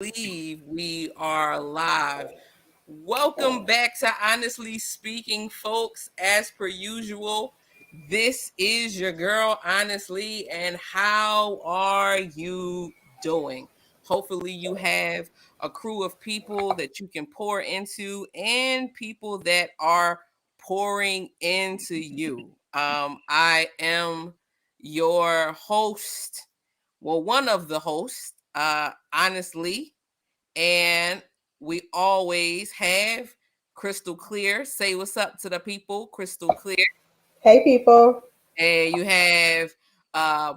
believe we are live. Welcome back to Honestly Speaking, folks. As per usual, this is your girl, Honest-Leigh, and how are you doing? Hopefully, you have a crew of people that you can pour into and people that are pouring into you. I am your host, well, one of the hosts, Honest-Leigh, and we always have Crystal Clear. Say what's up to the people, Crystal Clear. Hey, people. And you have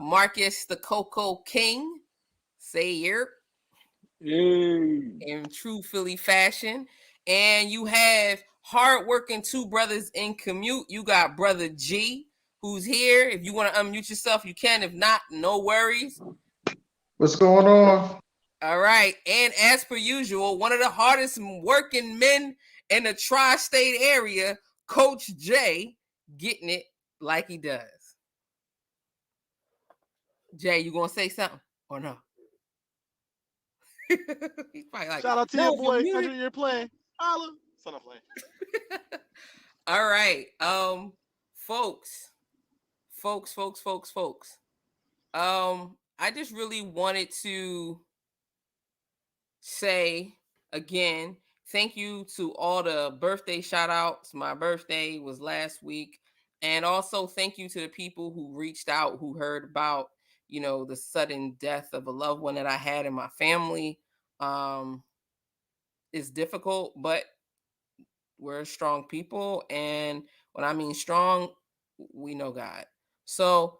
Marcus the Coco King. Say here Yay. in true Philly fashion. And you have hardworking two brothers in commute. You got Brother G, who's here. If you want to unmute yourself, you can. If not, no worries. What's going on? All right. And as per usual, one of the hardest working men in the tri-state area, Coach J, getting it like he does. Jay, you gonna say something or no? He's probably like, Shout out to no, your if you're boy. I muted. hear you're playing. Holla. Son of playing. All right. Folks. I just really wanted to say again, thank you to all the birthday shout outs. My birthday was last week. And also thank you to the people who reached out, who heard about, the sudden death of a loved one that I had in my family. It's difficult, but we're strong people. And when I mean strong, we know God. So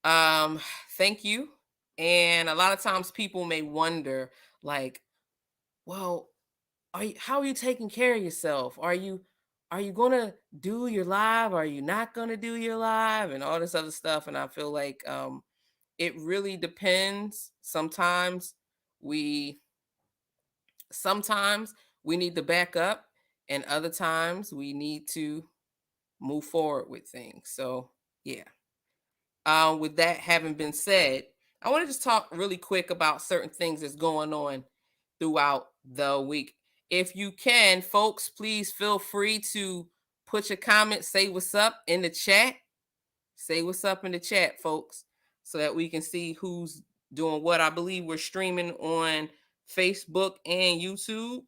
thank you. And a lot of times people may wonder, like, well, how are you taking care of yourself? Are you gonna do your live? Are you not gonna do your live? And all this other stuff. And I feel like it really depends. We sometimes we need to back up, and other times we need to move forward with things. So yeah. With that having been said, I want to just talk really quick about certain things that's going on throughout the week. If you can, folks, please feel free to put your comments, say what's up in the chat. Say what's up in the chat, folks, so that we can see who's doing what. I believe we're streaming on Facebook and YouTube,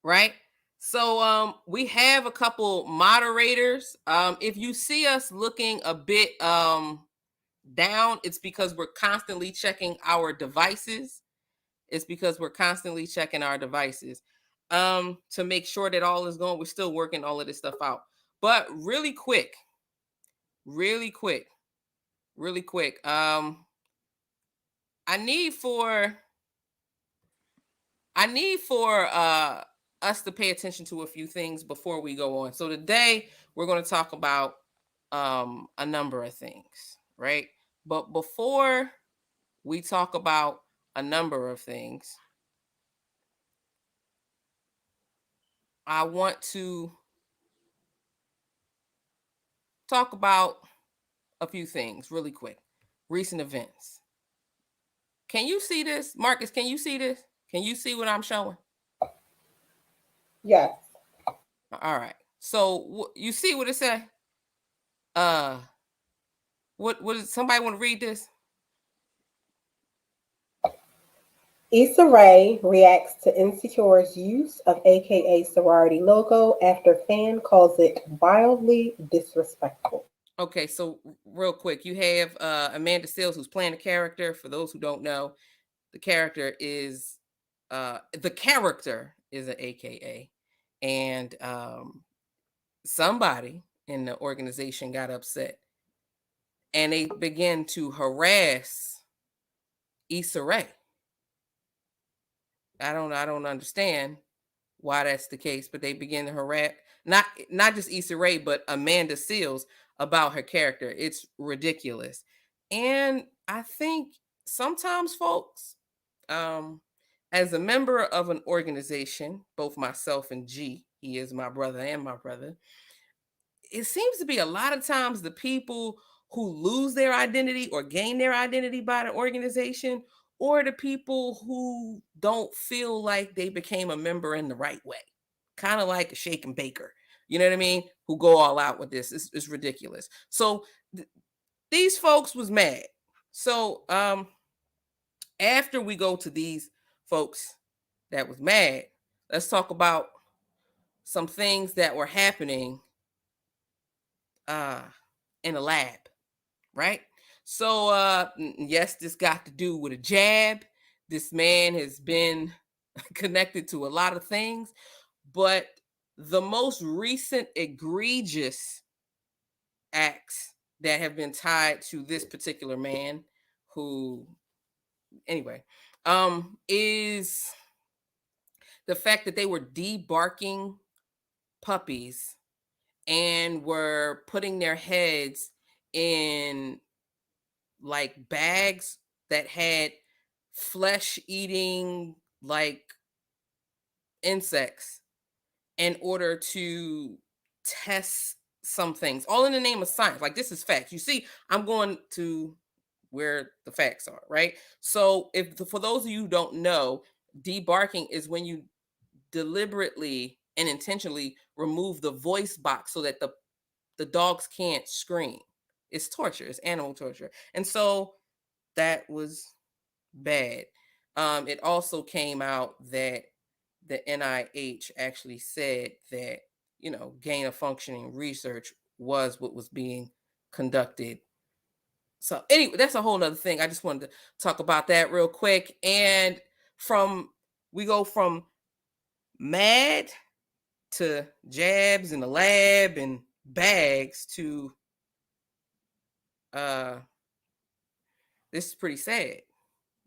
right? So we have a couple moderators. If you see us looking a bit down, it's because we're constantly checking our devices. To make sure that all is going. We're still working all of this stuff out. But really quick. I need for us to pay attention to a few things before we go on. So today we're going to talk about a number of things, right? But before we talk about a number of things, I want to talk about a few things really quick. Recent events. Can you see this? Marcus, can you see this? Can you see what I'm showing? Yes. All right. So you see what it say? What does somebody want to read this? Issa Rae reacts to Insecure's use of AKA sorority logo after fan calls it wildly disrespectful. Okay, so real quick, you have Amanda Seales, who's playing the character. For those who don't know, the character is an AKA, and somebody in the organization got upset, and they began to harass Issa Rae. I don't understand why that's the case, but they begin to harass not just Issa Rae, but Amanda Seales about her character. It's ridiculous. And I think sometimes, folks, as a member of an organization, both myself and G, he is my brother and my brother, it seems to be a lot of times the people who lose their identity or gain their identity by the organization, or the people who don't feel like they became a member in the right way. Kind of like a shake and baker. You know what I mean? Who go all out with this. It's ridiculous. So these folks was mad. So after we go to these folks that was mad, let's talk about some things that were happening in a lab, right? So yes, this got to do with a jab. This man has been connected to a lot of things, but the most recent egregious acts that have been tied to this particular man who anyway is the fact that they were debarking puppies and were putting their heads in like bags that had flesh eating like insects in order to test some things, all in the name of science. Like, this is facts. You see, I'm going to where the facts are, right? So if for those of you who don't know, debarking is when you deliberately and intentionally remove the voice box so that the dogs can't scream. It's torture. It's animal torture. And so that was bad. It also came out that the NIH actually said that, gain of functioning research was what was being conducted. So anyway, that's a whole nother thing. I just wanted to talk about that real quick. And we go from mad to jabs in the lab and bags to this is pretty sad,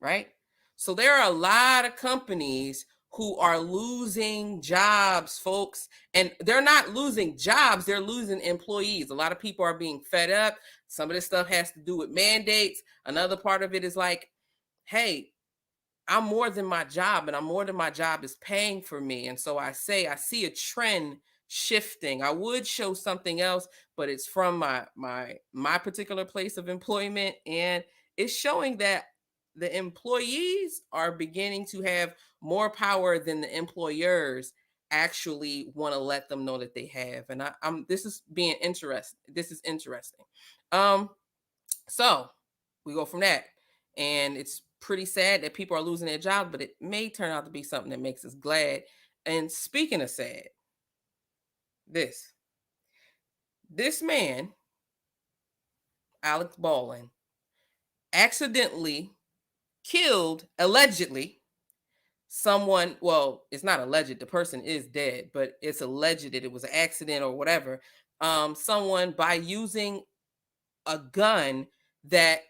right? So there are a lot of companies who are losing jobs, folks, and they're not losing jobs, they're losing employees. A lot of people are being fed up. Some of this stuff has to do with mandates. Another part of it is like, hey, I'm more than my job, and I'm more than my job is paying for me. And so I see a trend shifting. I would show something else, but it's from my particular place of employment, and it's showing that the employees are beginning to have more power than the employers actually want to let them know that they have. And I'm this is being interesting. This is interesting. Um, so we go from that. And it's pretty sad that people are losing their jobs, but it may turn out to be something that makes us glad. And speaking of sad, this man, Alex Baldwin, accidentally killed, allegedly, someone. Well, it's not alleged, the person is dead, but it's alleged that it was an accident or whatever. Someone by using a gun that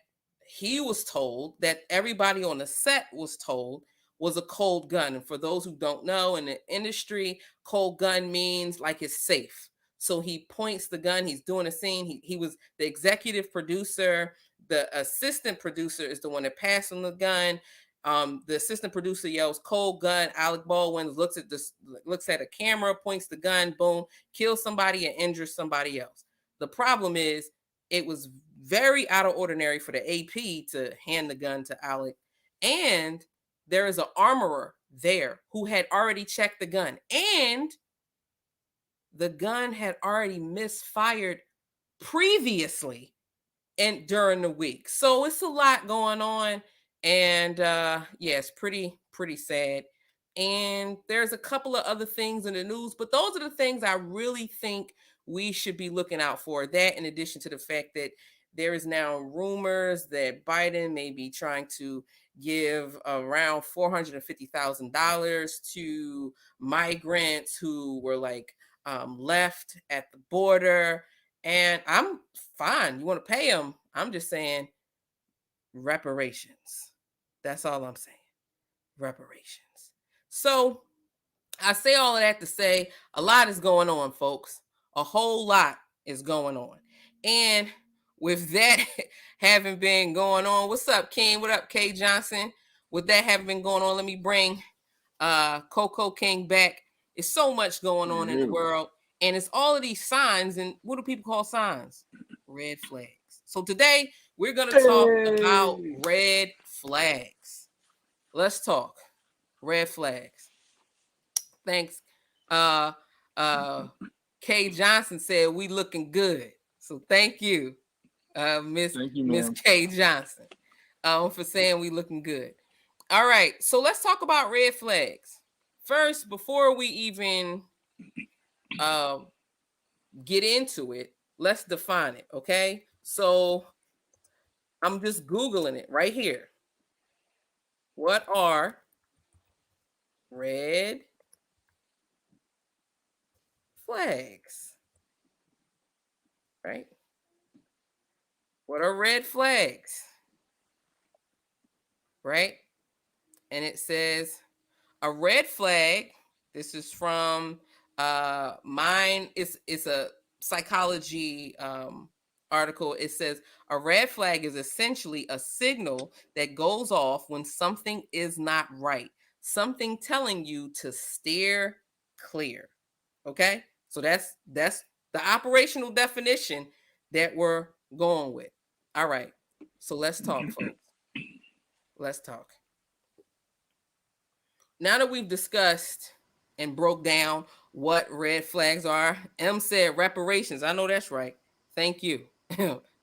he was told, that everybody on the set was told was a cold gun. And for those who don't know, in the industry, cold gun means like it's safe. So he points the gun, he's doing a scene. He was the executive producer. The assistant producer is the one that passed him the gun. The assistant producer yells cold gun. Alec Baldwin looks at a camera, points the gun, boom, kills somebody and injures somebody else. The problem is it was very out of ordinary for the AP to hand the gun to Alec. And there is an armorer there who had already checked the gun. And the gun had already misfired previously and during the week. So it's a lot going on. And it's pretty sad. And there's a couple of other things in the news, but those are the things I really think we should be looking out for. That, in addition to the fact that there is now rumors that Biden may be trying to give around $450,000 to migrants who were left at the border. And I'm fine. You want to pay them. I'm just saying reparations. That's all I'm saying. Reparations. So I say all of that to say a lot is going on, folks. A whole lot is going on. And with that having been going on, what's up, King? What up, K Johnson? With that having been going on, let me bring Coco King back. It's so much going on in the world. And it's all of these signs. And what do people call signs? Red flags. So today we're going to talk about red flags. let's talk red flags. Thanks. Uh, Kay Johnson said we looking good, so thank you, Thank you, Miss ma'am. Kay Johnson, for saying we looking good. All right, so let's talk about red flags first before we even uh, get into it. Let's define it, okay? So I'm just googling it right here. What are red flags? Right? What are red flags? Right? And it says a red flag. This is from mine. It's a psychology article. It says a red flag is essentially a signal that goes off when something is not right. Something telling you to steer clear. Okay, so that's the operational definition that we're going with. All right, so let's talk, folks. Let's talk. Now that we've discussed and broke down what red flags are, M said reparations. I know that's right. Thank you.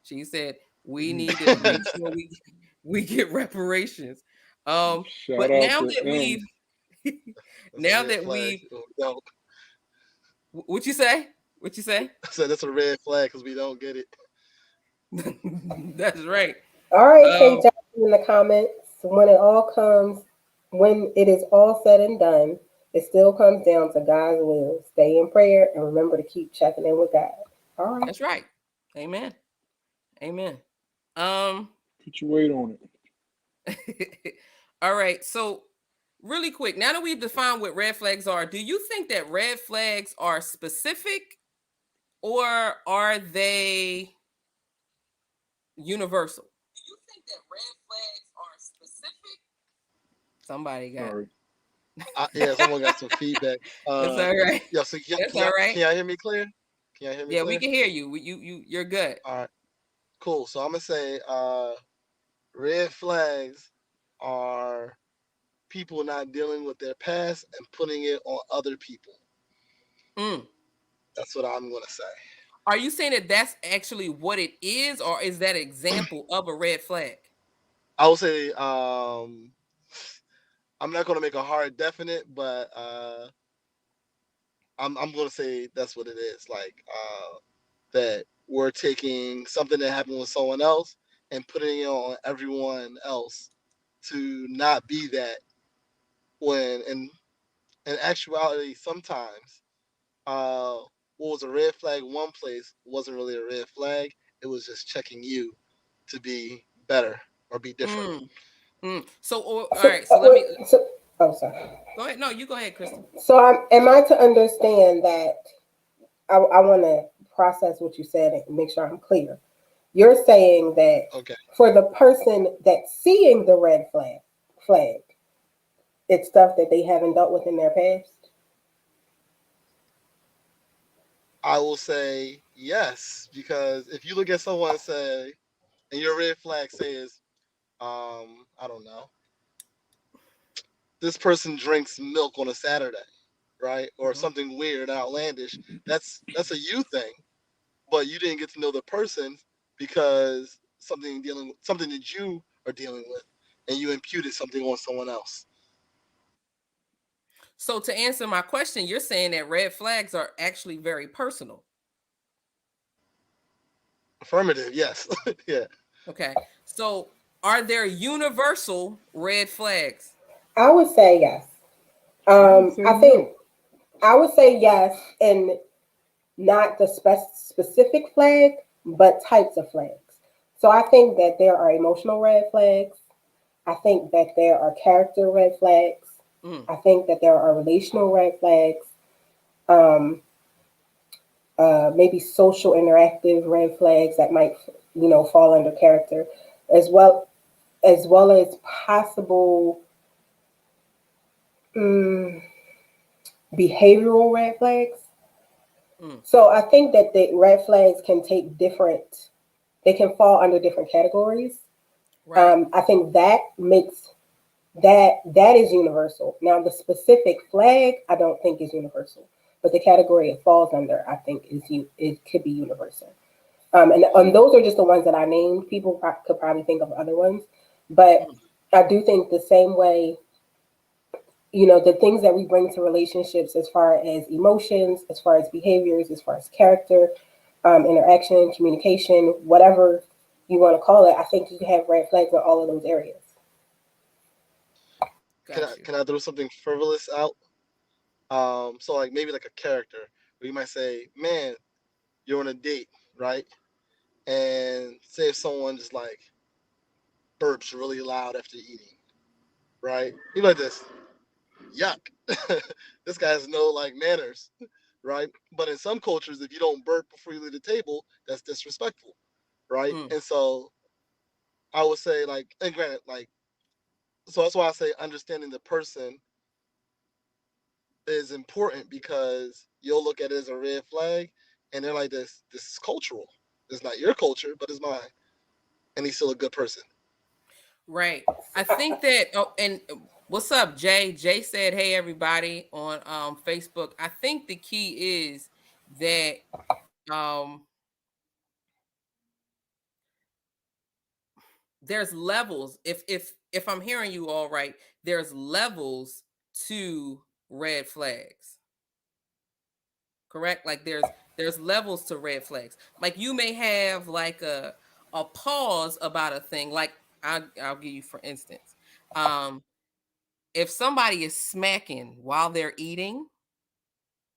She said we need to make sure we get reparations. Shout But out now to that M. we've That's a now red that flag. we've We don't. what you say? What you say? I said that's a red flag because we don't get it. That's right. All right, Kay Um, Johnson in the comments. When it is all said and done, it still comes down to God's will. Stay in prayer and remember to keep checking in with God. All right. that's right. Amen. Amen. Um, Put your weight on it. all right. So, really quick, now that we've defined what red flags are, do you think that red flags are specific or are they universal? Do you think that red flags are specific? Somebody got Sorry. Yeah, someone got some feedback. That's all right. Yeah. So That's all right. can y'all hear me clear? Can y'all hear me Yeah, we clear? can hear you. You're good. All right. Cool. So I'm gonna say red flags are people not dealing with their past and putting it on other people. Mm. That's what I'm gonna say. Are you saying that that's actually what it is, or is that an example of a red flag? I would say I'm not gonna make a hard definite, but I'm gonna say that's what it is. Like that we're taking something that happened with someone else and putting it on everyone else to not be that when in actuality sometimes uh what was a red flag one place wasn't really a red flag. It was just checking you to be better or be different. Mm. Mm. So, all So, right. So let me sorry. go ahead. No, you go ahead, Crystal. So, am I to understand that I want to process what you said and make sure I'm clear? You're saying that Okay. for the person that's seeing the flag, it's stuff that they haven't dealt with in their past. I will say yes, because if you look at someone and say, and your red flag says, I don't know, this person drinks milk on a Saturday, right? Or Mhm. something weird and outlandish. That's a you thing, but you didn't get to know the person because something that you are dealing with, and you imputed something on someone else. So to answer my question, you're saying that red flags are actually very personal. Affirmative, yes, yeah. Okay. So are there universal red flags? I would say yes. I would say I think no. I would say yes, and not the specific flag, but types of flags. So I think that there are emotional red flags. I think that there are character red flags. Mm. I think that there are relational red flags. Um, Maybe social interactive red flags that might, fall under character, as well as possible mm, behavioral red flags. Mm. So I think that the red flags can take different. They can fall under different categories. Right. I think that makes that is universal. Now, the specific flag, I don't think is universal, but the category it falls under, I think it could be universal. And those are just the ones that I named. People could probably think of other ones, but Mm. I do think the same way, the things that we bring to relationships as far as emotions, as far as behaviors, as far as character, interaction, communication, whatever you want to call it, I think you can have red flags in all of those areas. Can I Got you. can I throw something frivolous out? So like maybe like a character where you might say, man, you're on a date, right? And say if someone just like burps really loud after eating, right? You like this, yuck. This guy has no like manners, right? But in some cultures, if you don't burp before you leave the table, that's disrespectful, right? Mm. And so I would say like, and granted, like, so that's why I say understanding the person is important because you'll look at it as a red flag, and they're like, this is cultural. It's not your culture, but it's mine, and he's still a good person. Right. I think that. Oh, and what's up, Jay? Jay said, "Hey, everybody on Facebook." I think the key is that um there's levels. If I'm hearing you all right, there's levels to red flags. Correct? Like there's levels to red flags. Like you may have like a pause about a thing. Like I'll give you for instance. Um if somebody is smacking while they're eating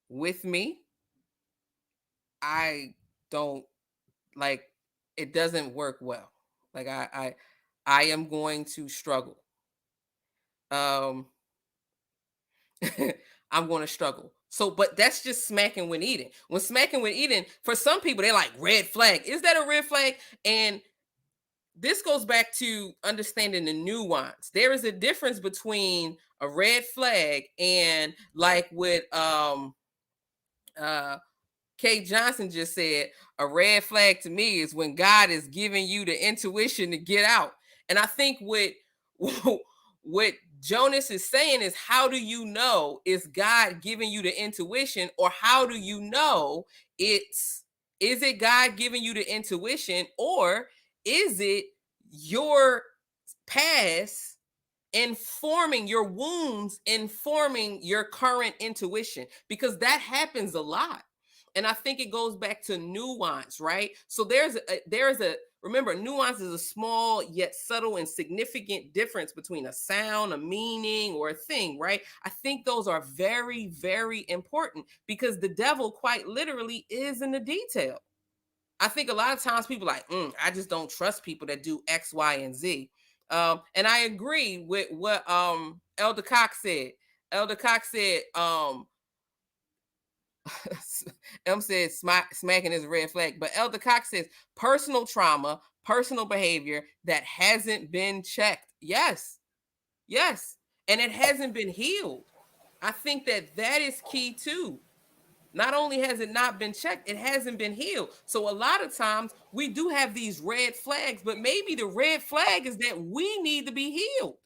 with me, I don't like it doesn't work well. Like I am going to struggle. Um I'm going to struggle. So, but that's just smacking when eating. When smacking when eating, for some people, they're like, red flag. Is that a red flag? And this goes back to understanding the nuance. There is a difference between a red flag and like with uh Kate Johnson just said, a red flag to me is when God is giving you the intuition to get out. And I think what Jonas is saying is, how do you know is God giving you the intuition, or how do you know it's is it God giving you the intuition, or is it your past informing your wounds, informing your current intuition? Because that happens a lot. And I think it goes back to nuance, right? So there's a remember, nuance is a small yet subtle and significant difference between a sound, a meaning, or a thing, right? I think those are very, very important because the devil quite literally is in the detail. I think a lot of times people are like, I just don't trust people that do X, Y, and Z. And I agree with what Elder Cox said. Elder Cox said, M said smacking is a red flag, but Elder Cox says personal trauma, personal behavior that hasn't been checked. Yes, yes, and it hasn't been healed. I think that is key too. Not only has it not been checked, it hasn't been healed. So a lot of times we do have these red flags, but maybe the red flag is that we need to be healed.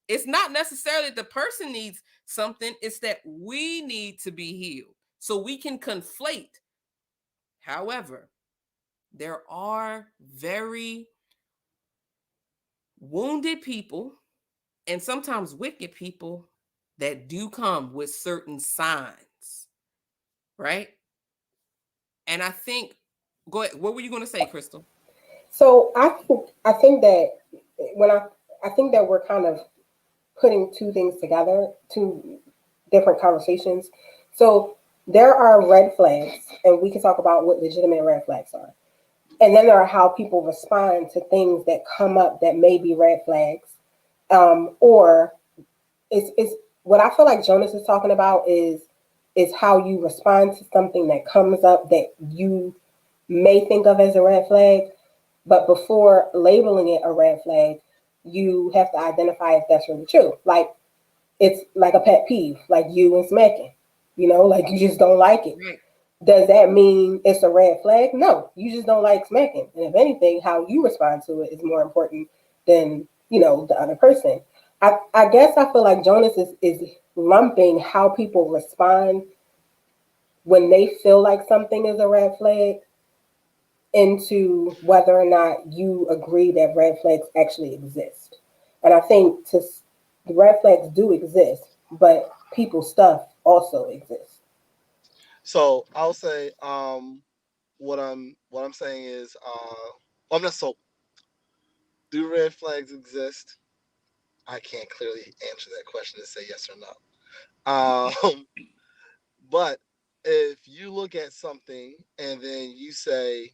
It's not necessarily the person needs something, it's that we need to be healed. So we can conflate. However, there are very wounded people and sometimes wicked people that do come with certain signs, right? And I think, go ahead. What were you going to say, Crystal? So I think that when I think that we're kind of putting two things together, two different conversations. So there are red flags, and we can talk about what legitimate red flags are. And then there are how people respond to things that come up that may be red flags. Or it's what I feel like Jonas is talking about is how you respond to something that comes up that you may think of as a red flag, but before labeling it a red flag, you have to identify if that's really true. Like it's like a pet peeve, like you and smacking. Like you just don't like it. Right. Does that mean it's a red flag? No, you just don't like smacking. And if anything, how you respond to it is more important than the other person. I guess I feel like Jonas is lumping how people respond when they feel like something is a red flag into whether or not you agree that red flags actually exist. And I think the red flags do exist, but people's stuff also exists. So I'll say, what I'm saying is, I'm not so. Do red flags exist? I can't clearly answer that question and say yes or no. But if you look at something and then you say,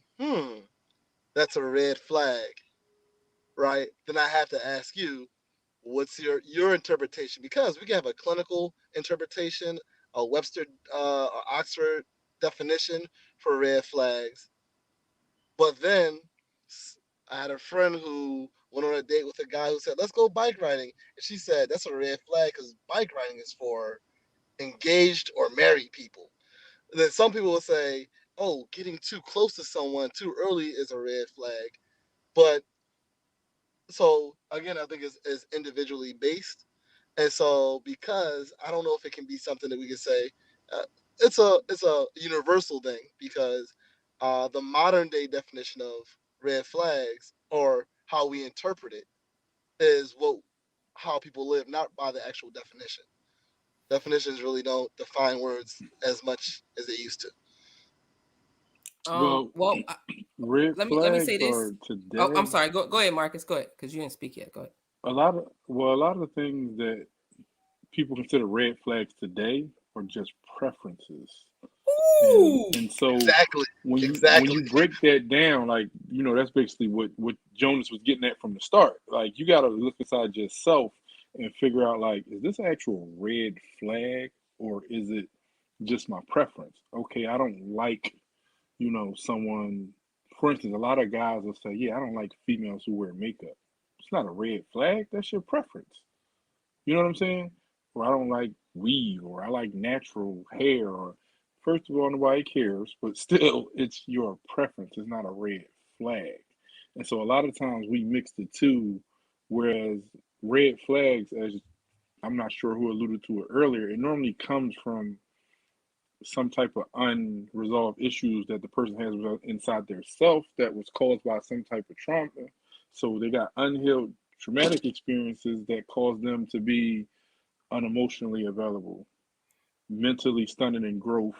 that's a red flag, right? Then I have to ask you, what's your interpretation? Because we can have a clinical interpretation, a Webster or Oxford definition for red flags, but then I had a friend who went on a date with a guy who said, "Let's go bike riding," and she said, "That's a red flag because bike riding is for engaged or married people." And then some people will say, "Oh, getting too close to someone too early is a red flag." But so again, I think it's individually based. And so, because I don't know if it can be something that we can say, uh, it's a universal thing because the modern day definition of red flags or how we interpret it is what how people live, not by the actual definition. Definitions really don't define words as much as they used to. Well, Well, red let me say flags this. are Oh, I'm today sorry. Go ahead, Marcus. Go ahead, because you didn't speak yet. Go ahead. a lot of the things that people consider red flags today are just preferences. Ooh. And so Exactly. when Exactly. you break that down, like, that's basically what Jonas was getting at from the start. Like, you got to look inside yourself and figure out, like, is this actual red flag, or is it just my preference? Okay, I don't like, someone. For instance, a lot of guys will say, yeah, I don't like females who wear makeup. It's not a red flag, that's your preference. You know what I'm saying? Or I don't like weave, or I like natural hair. Or first of all, nobody cares, but still, it's your preference. It's not a red flag. And so a lot of times we mix the two, whereas red flags, as I'm not sure who alluded to it earlier, it normally comes from some type of unresolved issues that the person has inside their self that was caused by some type of trauma. So they got unhealed traumatic experiences that cause them to be unemotionally available, mentally stunted in growth,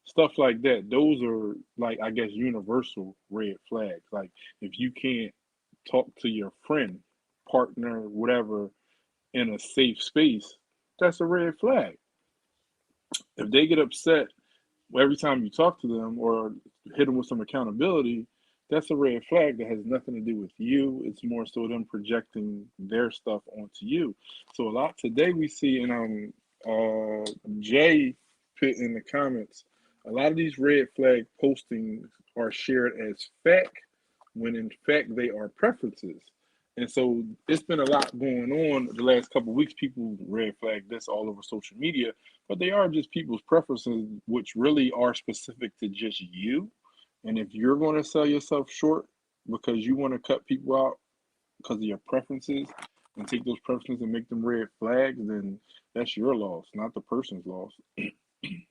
stuff like that. Those are, like, I guess, universal red flags. Like, if you can't talk to your friend, partner, whatever, in a safe space, that's a red flag. If they get upset every time you talk to them or hit them with some accountability, that's a red flag that has nothing to do with you. It's more so them projecting their stuff onto you. So a lot today we see, and Jay put in the comments, a lot of these red flag postings are shared as fact when in fact they are preferences. And so it's been a lot going on the last couple of weeks. People red flag this all over social media, but they are just people's preferences, which really are specific to just you. And if you're going to sell yourself short because you want to cut people out because of your preferences and take those preferences and make them red flags, then that's your loss, not the person's loss.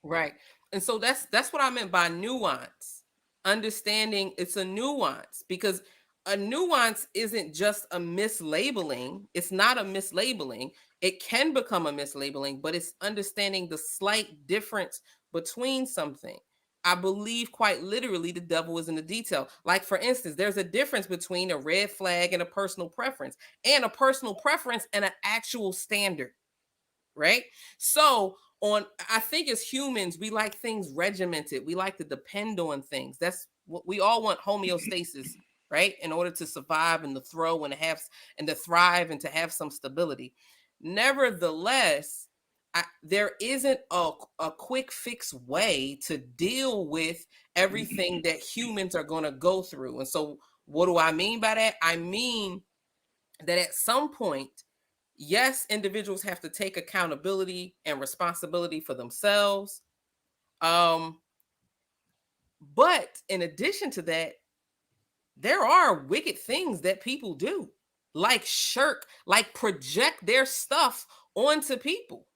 Right. And so that's what I meant by nuance. Understanding it's a nuance, because a nuance isn't just a mislabeling. It's not a mislabeling. It can become a mislabeling, but it's understanding the slight difference between something. I believe quite literally the devil is in the detail. Like, for instance, there's a difference between a red flag and a personal preference, and a personal preference and an actual standard, right? So, on I think as humans, we like things regimented. We like to depend on things. That's what we all want, homeostasis, right? In order to survive and to throw and to have and to thrive and to have some stability. Nevertheless, there isn't a quick fix way to deal with everything that humans are going to go through. And so, what do I mean by that? I mean that at some point, yes, individuals have to take accountability and responsibility for themselves. Um, but in addition to that, there are wicked things that people do. like shirk, like project their stuff onto people.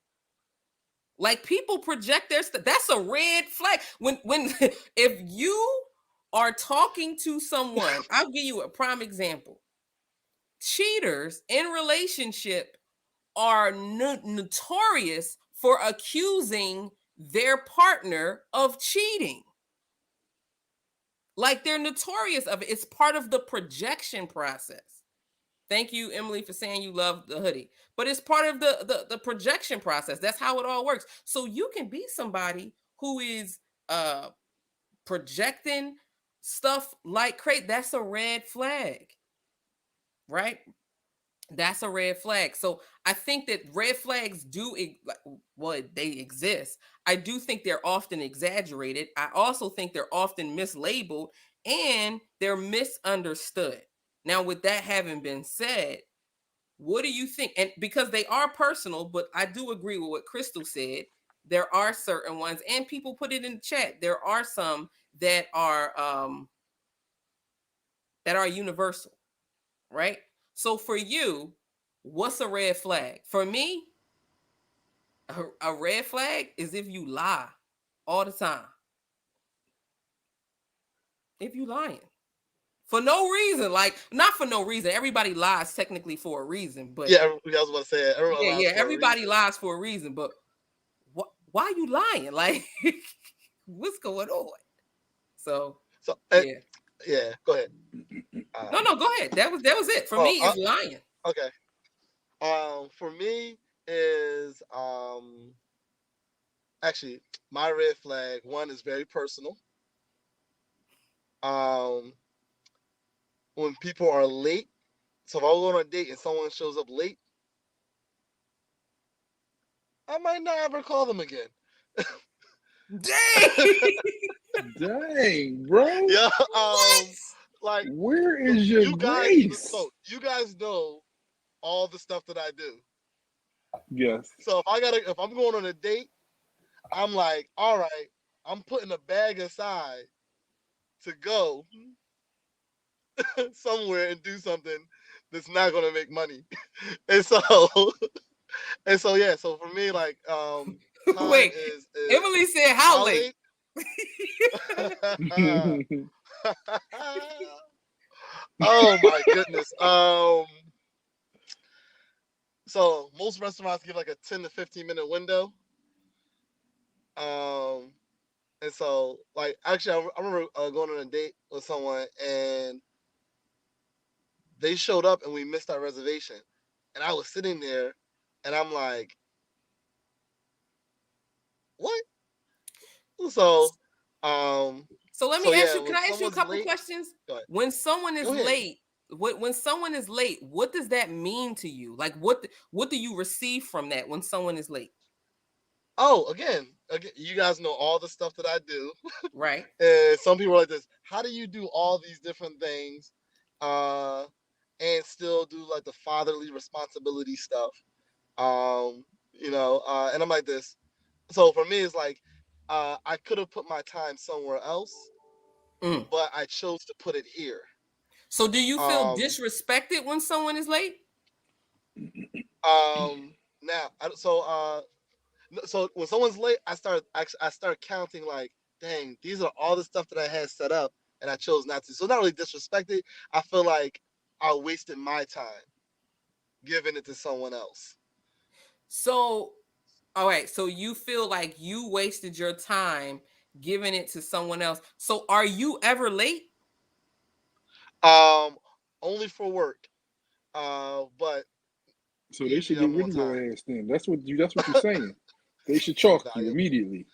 Like people project their stuff. That's a red flag. When if you are talking to someone, I'll give you a prime example. Cheaters in relationship are notorious for accusing their partner of cheating. Like they're notorious of it. It's part of the projection process. Thank you, Emily, for saying you love the hoodie. But it's part of the projection process. That's how it all works. So you can be somebody who is projecting stuff like crate. That's a red flag, right? That's a red flag. So I think that red flags they exist. I do think they're often exaggerated. I also think they're often mislabeled and they're misunderstood. Now, with that having been said, what do you think? And because they are personal, but I do agree with what Crystal said. There are certain ones, and people put it in the chat. There are some that are universal, right? So for you, what's a red flag? For me, a red flag is if you lie all the time. If you lying for no reason, like not for no reason. Everybody lies technically for a reason, but Yeah, I was about to say everyone lies yeah, for a everybody reason. lies for a reason. But why are you lying? Like, what's going on? So So yeah, yeah, go ahead. no, go ahead. That was it for me. It's lying. Okay. For me is actually my red flag. One is very personal. Um, when people are late. So if I go on a date and someone shows up late, I might not ever call them again. Dang. Dang, bro. Yeah. What? Like Where is your you guys. grace? So you guys know all the stuff that I do. Yes. So if I'm going on a date, I'm like, all right, I'm putting a bag aside to go somewhere and do something that's not gonna make money. And so yeah, so for me, like time Wait. is Emily said, "How how late?" late? Oh my goodness. So most restaurants give like a 10 to 15-minute window. Um and so like actually I remember going on a date with someone and they showed up and we missed our reservation. And I was sitting there and I'm like, what? So, So let me so ask yeah, you. Can when I ask you a someone's couple late, questions? go ahead. When someone is Go ahead. late, when someone is late, what does that mean to you? Like, what do you receive from that when someone is late? Oh, again, you guys know all the stuff that I do. Right. And some people are like this. How do you do all these different things, uh, and still do like the fatherly responsibility stuff? And I'm like this. So for me, it's like I could have put my time somewhere else, Mm. but I chose to put it here. So do you feel Um, disrespected when someone is late? Now, so when someone's late, I start counting like, dang, these are all the stuff that I had set up, and I chose not to. So not really disrespected. I feel like I wasted my time giving it to someone else. So, all right. So you feel like you wasted your time giving it to someone else. So are you ever late? Um, Only for work. But So they should usually get I'm rid on of your time. ass then. That's what you're saying. They should chalk Nah, you immediately.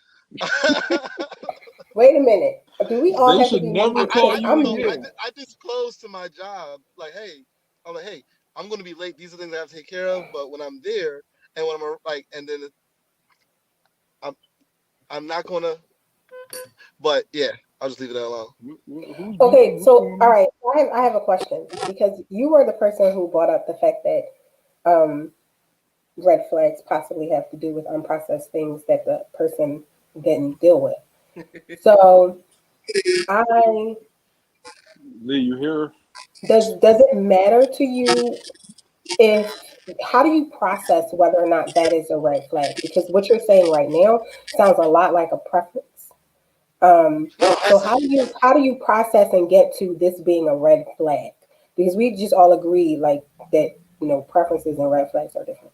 Wait a minute. Do we all They have to should be never muted? call Because you I'm so mute. again. I disclosed to my job, like, hey, I'm like, hey, I'm gonna be late. These are things I have to take care of. But when I'm there, and when I'm like, and then I'm I'm not gonna. But yeah, I'll just leave it alone. Who's Okay, beefing? What's so going all on? right, I have a question because you were the person who brought up the fact that um, red flags possibly have to do with unprocessed things that the person didn't deal with. So I Lee, you hear her? Does it matter to you if how do you process whether or not that is a red flag? Because what you're saying right now sounds a lot like a preference. No, I So see. how do you process and get to this being a red flag? Because we just all agree like that, preferences and red flags are different.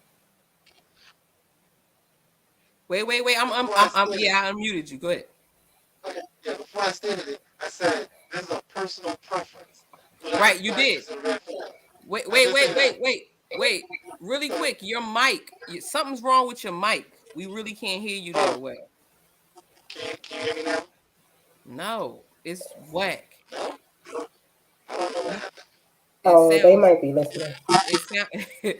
Wait. Before I stated it, Yeah, I unmuted you. Go ahead. okay, yeah, before I stated it, I said there's a personal preference. Do I Right, feel you like did. it's a red flag? Wait, I wait, did say wait, that. wait, wait, wait. Really quick, your mic. Something's wrong with your mic. We really can't hear you that Oh, well. can you hear me now? No, it's whack. No, I don't know what You, happened. it Oh, they sounds. might be listening. It sound.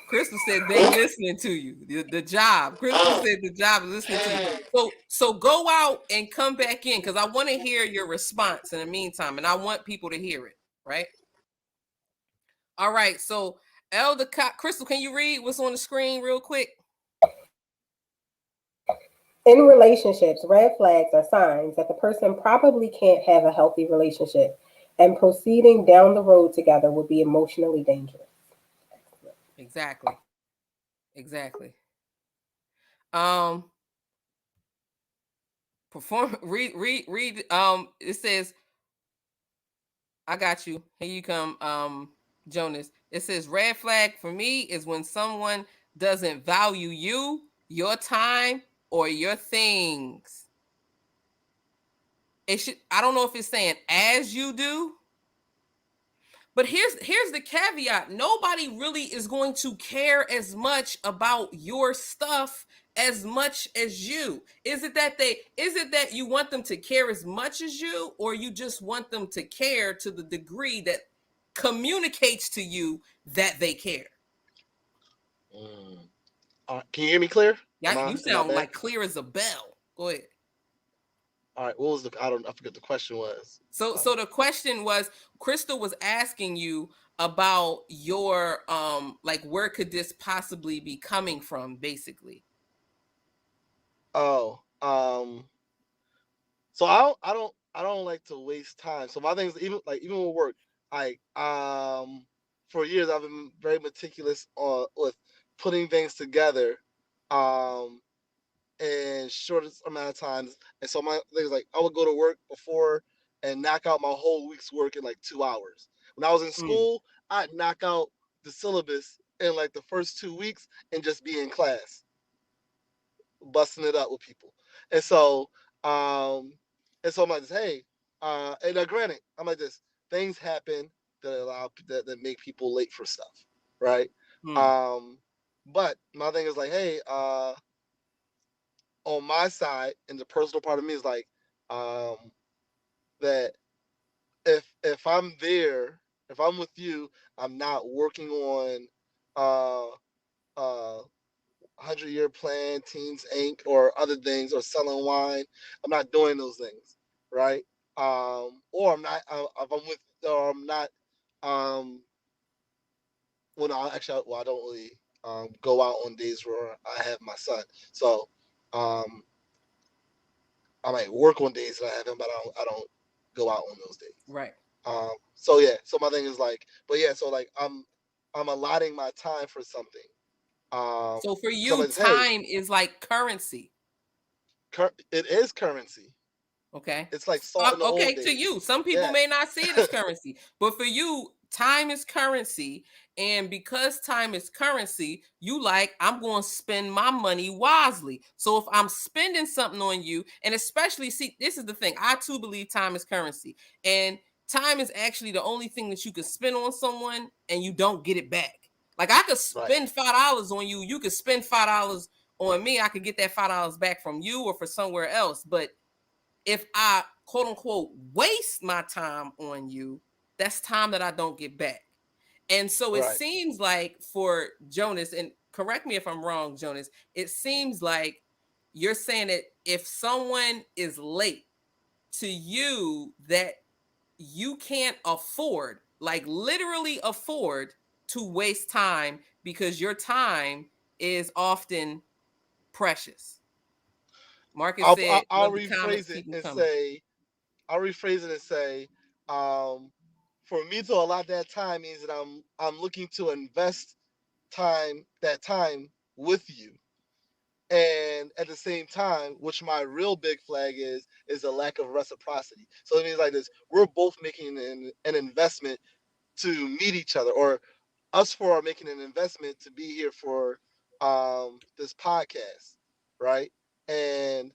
Crystal said they listening to you. The job. Crystal Oh, said the job is listening to you. dang. So go out and come back in because I want to hear your response in the meantime, and I want people to hear it. Right. All right. So Crystal, can you read what's on the screen real quick? In relationships, red flags are signs that the person probably can't have a healthy relationship, and proceeding down the road together would be emotionally dangerous. Exactly. Exactly. Um, perform. Read. It says, "I got you. Here you come." Jonas. It says, "Red flag for me is when someone doesn't value you, your time, or your things. It should. I don't know if it's saying as you do." But here's the caveat. Nobody really is going to care as much about your stuff as much as you. Is it that you want them to care as much as you, or you just want them to care to the degree that communicates to you that they care? Mm. All right, can you hear me clear? Yeah, you Am I sound back? like clear as a bell. Go ahead. All right, what was the? I forget the question was. So the question was, Crystal was asking you about your like where could this possibly be coming from, basically. Oh, so I don't like to waste time. So my things, even with work, like for years I've been very meticulous on with putting things together, um, in shortest amount of times. And so my things like I would go to work before and knock out my whole week's work in like 2 hours. When I was in Mm, school, I'd knock out the syllabus in like the first 2 weeks and just be in class busting it up with people. And so, um, I'm like, hey, and now granted, I'm like this. Things happen that make people late for stuff, right? mm, Um, but my thing is like, hey, on my side, and the personal part of me is like, um, that if I'm there, if I'm with you, I'm not working on uh uh 100-year plan, Teens Inc., or other things, or selling wine. I'm not doing those things, right? Or I'm not. If I'm with, or I'm not. Um, well, no, actually, well, I don't really go out on days where I have my son. So um, I might work on days that I have him, but I don't go out on those days. right. So yeah. So my thing is like, but yeah. So like I'm allotting my time for something. So for you, Somebody's hey, time is like currency. it is currency. Okay. It's like salt in the old Okay, to days. you. Some people Yeah, may not see it as currency, but for you, time is currency. And because time is currency, you like, I'm going to spend my money wisely. So if I'm spending something on you, and especially, see, this is the thing, I too believe time is currency. And time is actually the only thing that you could spend on someone and you don't get it back. Like I could right, spend $5 on you, you could spend $5 on me, I could get that $5 back from you or for somewhere else. But if I quote unquote waste my time on you, that's time that I don't get back. And so it right. seems like for Jonas, and correct me if I'm wrong, Jonas, it seems like you're saying that if someone is late to you, that you can't afford, like literally afford, to waste time because your time is often precious. Marcus said, I'll love the comments, rephrase it keep them and coming. say, I'll rephrase it and say, um, For me to allot that time means that I'm looking to invest time with you. And at the same time, which my real big flag is a lack of reciprocity. So it means like this: we're both making an investment to meet each other, or us four are making an investment to be here for this podcast, right? And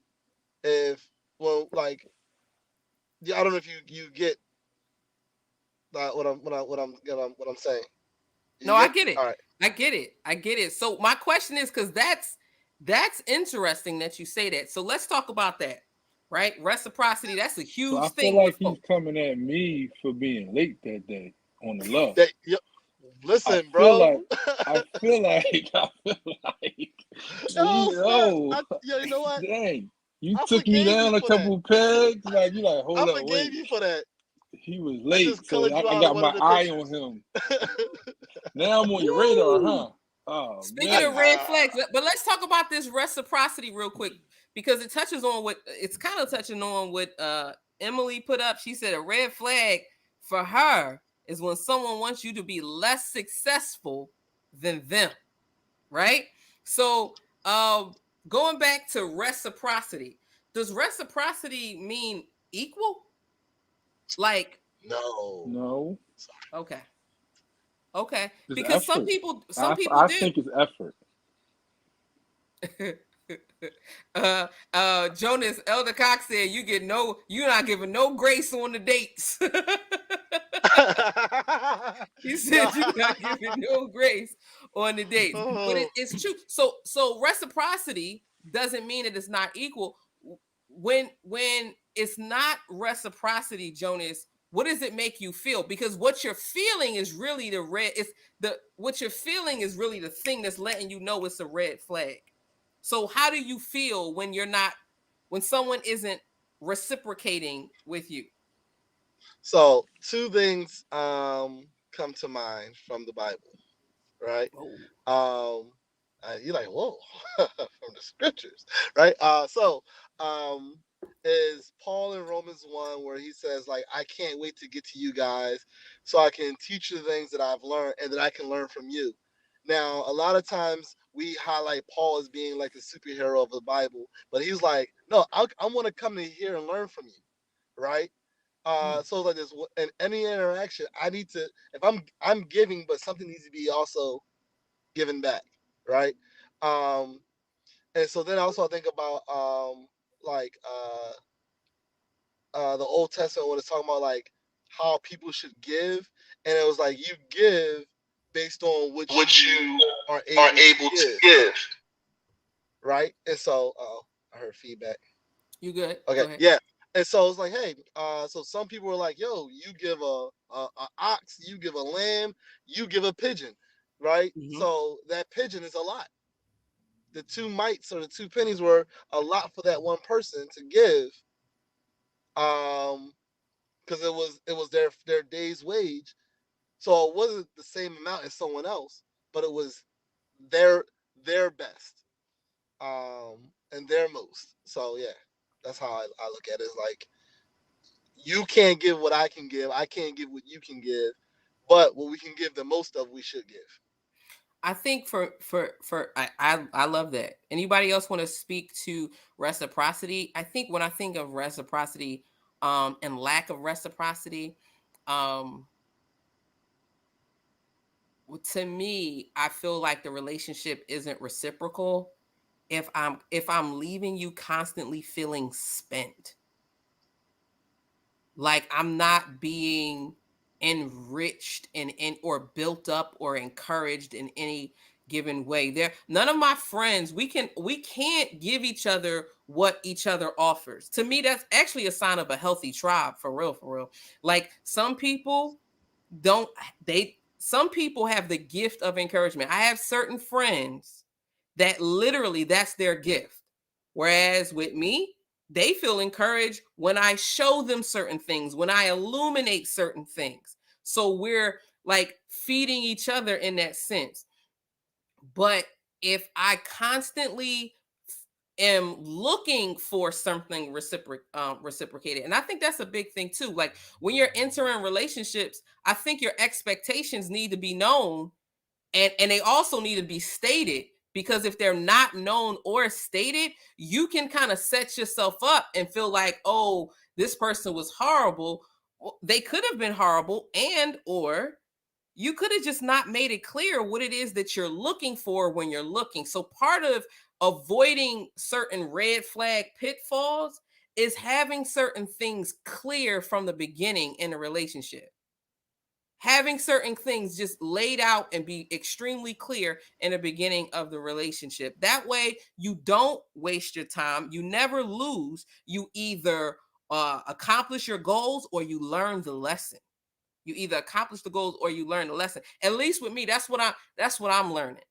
if well, like yeah, I don't know if you get what I'm saying. You No, I get get it. all right. I get it. I get it. So my question is, because that's interesting that you say that. So let's talk about that. Right? Reciprocity, that's a So I huge feel thing like with he's folks. coming at me for being late that day on the low. That, I listen, feel bro. like I feel like I feel like Oh snap! yo, Yo, you know what? dang, you I took me forgave you down a for that. couple pegs. Like you like, I hold up, forgave wait. you for that. He was I late, just so colored you I out in got one my of the eye on pictures. him. Now I'm on your radar, Woo! huh? Oh Speaking of man. red flags, but let's talk about this reciprocity real quick because it touches on what it's kind of touching on what Emily put up. She said a red flag for her is when someone wants you to be less successful than them, right? So, going back to reciprocity, does reciprocity mean equal? Like, No. No, okay, okay, it's because some effort. people, some I people I do. think it's effort. Jonas Elder Cox said you're not giving no grace on the dates. He No. said you're not giving no grace on the dates. But Oh. it's true. So reciprocity doesn't mean that it's not equal. When it's not reciprocity, Jonas, what does it make you feel? Because what you're feeling is really the red. It's the what you're feeling is really the thing that's letting you know it's a red flag. So how do you feel when someone isn't reciprocating with you? So two things come to mind from the Bible, right? Oh. Um, you're like, whoa, from the scriptures, right? Um, is Paul in Romans 1 where he says, like, I can't wait to get to you guys so I can teach you the things that I've learned and that I can learn from you. Now, a lot of times we highlight Paul as being like the superhero of the Bible, but he's like, no, I want to come to here and learn from you, right? Hmm. So like this in any interaction, I need to if I'm giving, but something needs to be also given back, right? Um, and so then also I think about like the Old Testament when it's talking about like how people should give, and it was like you give based on what what you you are are able to able to give, give. right? And so I heard feedback. You good? Go Okay, ahead. yeah. And so it's like, hey, so some people were like, yo, you give a ox, you give a lamb, you give a pigeon, right? Hmm. So that pigeon is a lot. The two mites or the two pennies were a lot for that one person to give, because it was their day's wage. So it wasn't the same amount as someone else, but it was their their best, and their most. So yeah, that's how I look at it. It's like you can't give what I can give. I can't give what you can give. But what we can give the most of, we should give. I think I love that. Anybody else want to speak to reciprocity? I think when I think of reciprocity, and lack of reciprocity, um, to me, I feel like the relationship isn't reciprocal if I'm leaving you constantly feeling spent, like I'm not being enriched in or built up or encouraged in any given way. There, none of my friends, we can't give each other what each other offers. To me, that's actually a sign of a healthy tribe, for real, for real. Like don't some people have the gift of encouragement. I have certain friends that literally that's their gift. Whereas with me, they feel encouraged when I show them certain things, when I illuminate certain things. So we're like feeding each other in that sense. But if I constantly am looking for something reciprocated. And I think that's a big thing too. Like when you're entering relationships, I think your expectations need to be known, and they also need to be stated, because if they're not known or stated, you can kind of set yourself up and feel like, oh, this person was horrible. Well, they could have been horrible, and or you could have just not made it clear what it is that you're looking for when you're looking. So part of avoiding certain red flag pitfalls is having certain things clear from the beginning in a relationship. Having certain things just laid out and be extremely clear in the beginning of the relationship. That way, you don't waste your time. You never lose. You either accomplish your goals or you learn the lesson. You either accomplish the goals or you learn the lesson. At least with me, that's what I'm learning.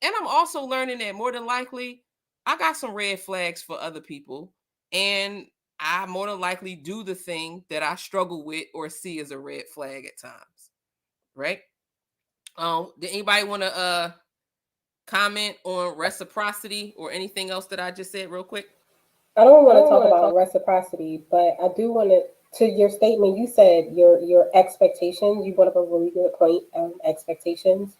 And I'm also learning that more than likely, I got some red flags for other people, and I more than likely do the thing that I struggle with or see as a red flag at times. Right? Did anybody want to comment on reciprocity or anything else that I just said real quick? I don't want to talk about reciprocity, but I do want to your statement. You said your expectations. You brought up a really good point of expectations.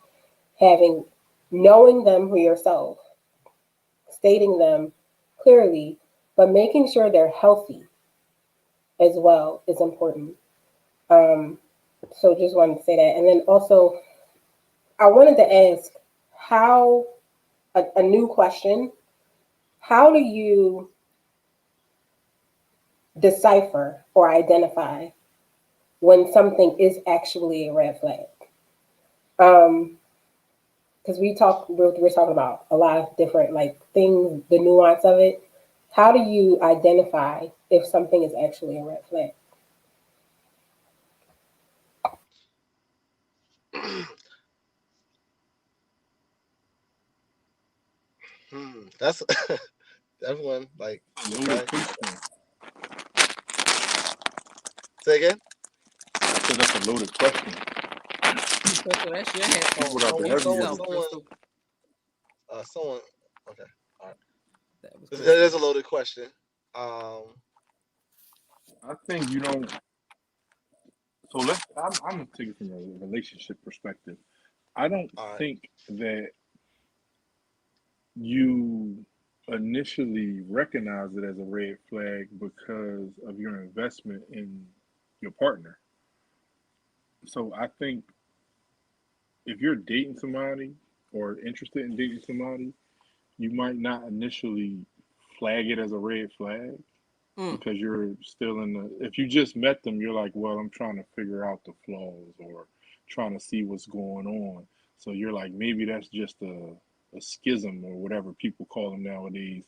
Having knowing them for yourself, stating them clearly, but making sure they're healthy as well is important. Um, so just wanted to say that, and then also I wanted to ask how a new question. How do you decipher or identify when something is actually a red flag? Um, because we're talking about a lot of different like things, the nuance of it. How do you identify if something is actually a red flag? That's everyone like A loaded okay. question. Say again. I said that's a loaded question. Crystal, that's your You Oh, brought headphones. out the someone, Mute heavy someone, yourself, hitters. someone, Crystal. someone. Okay, all right. That was It is Crystal. a loaded question. Um, I think you don't. So I'm gonna take it from a relationship perspective. I don't all right. think that you initially recognize it as a red flag because of your investment in your partner. So I think if you're dating somebody or interested in dating somebody, you might not initially flag it as a red flag Mm, because you're still in the. If you just met them, you're like, well, I'm trying to figure out the flaws or trying to see what's going on. So you're like, maybe that's just a schism or whatever people call them nowadays.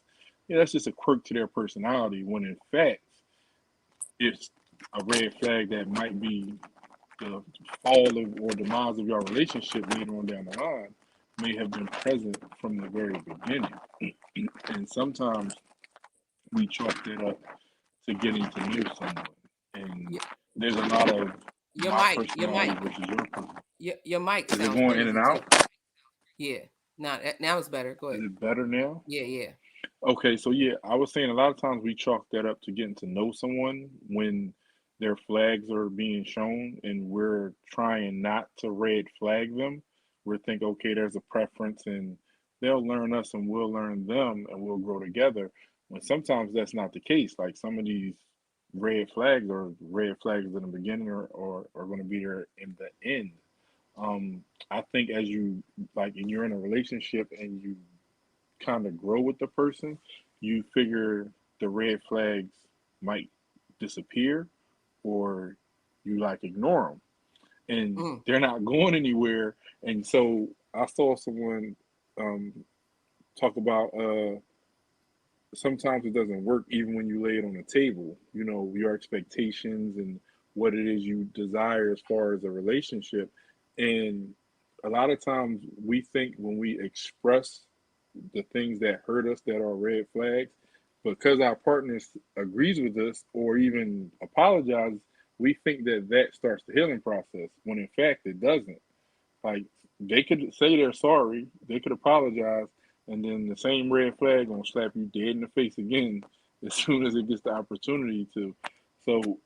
Yeah, that's just a quirk to their personality. When in fact, it's a red flag that might be the fall of or demise of your relationship later on down the line may have been present from the very beginning. And sometimes we chalk that up to getting to know someone. And your, there's a lot of your my mic, your personality mic, versus your personality. your mic Is it sounds going in and crazy too. out? Yeah. Now it's better. Go Is ahead. it better now? Yeah, yeah. Okay, so yeah, I was saying a lot of times we chalk that up to getting to know someone when their flags are being shown and we're trying not to red flag them. We're thinking, okay, there's a preference and they'll learn us and we'll learn them and we'll grow together. When sometimes that's not the case. Like some of these red flags or red flags in the beginning or are going to be there in the end. I think as you like, and you're in a relationship and you kind of grow with the person, you figure the red flags might disappear or you like ignore them and Mm, they're not going anywhere. And so I saw someone um, talk about sometimes it doesn't work even when you lay it on the table, you know, your expectations and what it is you desire as far as a relationship. And a lot of times we think when we express the things that hurt us that are red flags, because our partners agrees with us or even apologizes, we think that that starts the healing process when in fact it doesn't. Like they could say they're sorry, they could apologize, and then the same red flag gonna slap you dead in the face again as soon as it gets the opportunity to. So,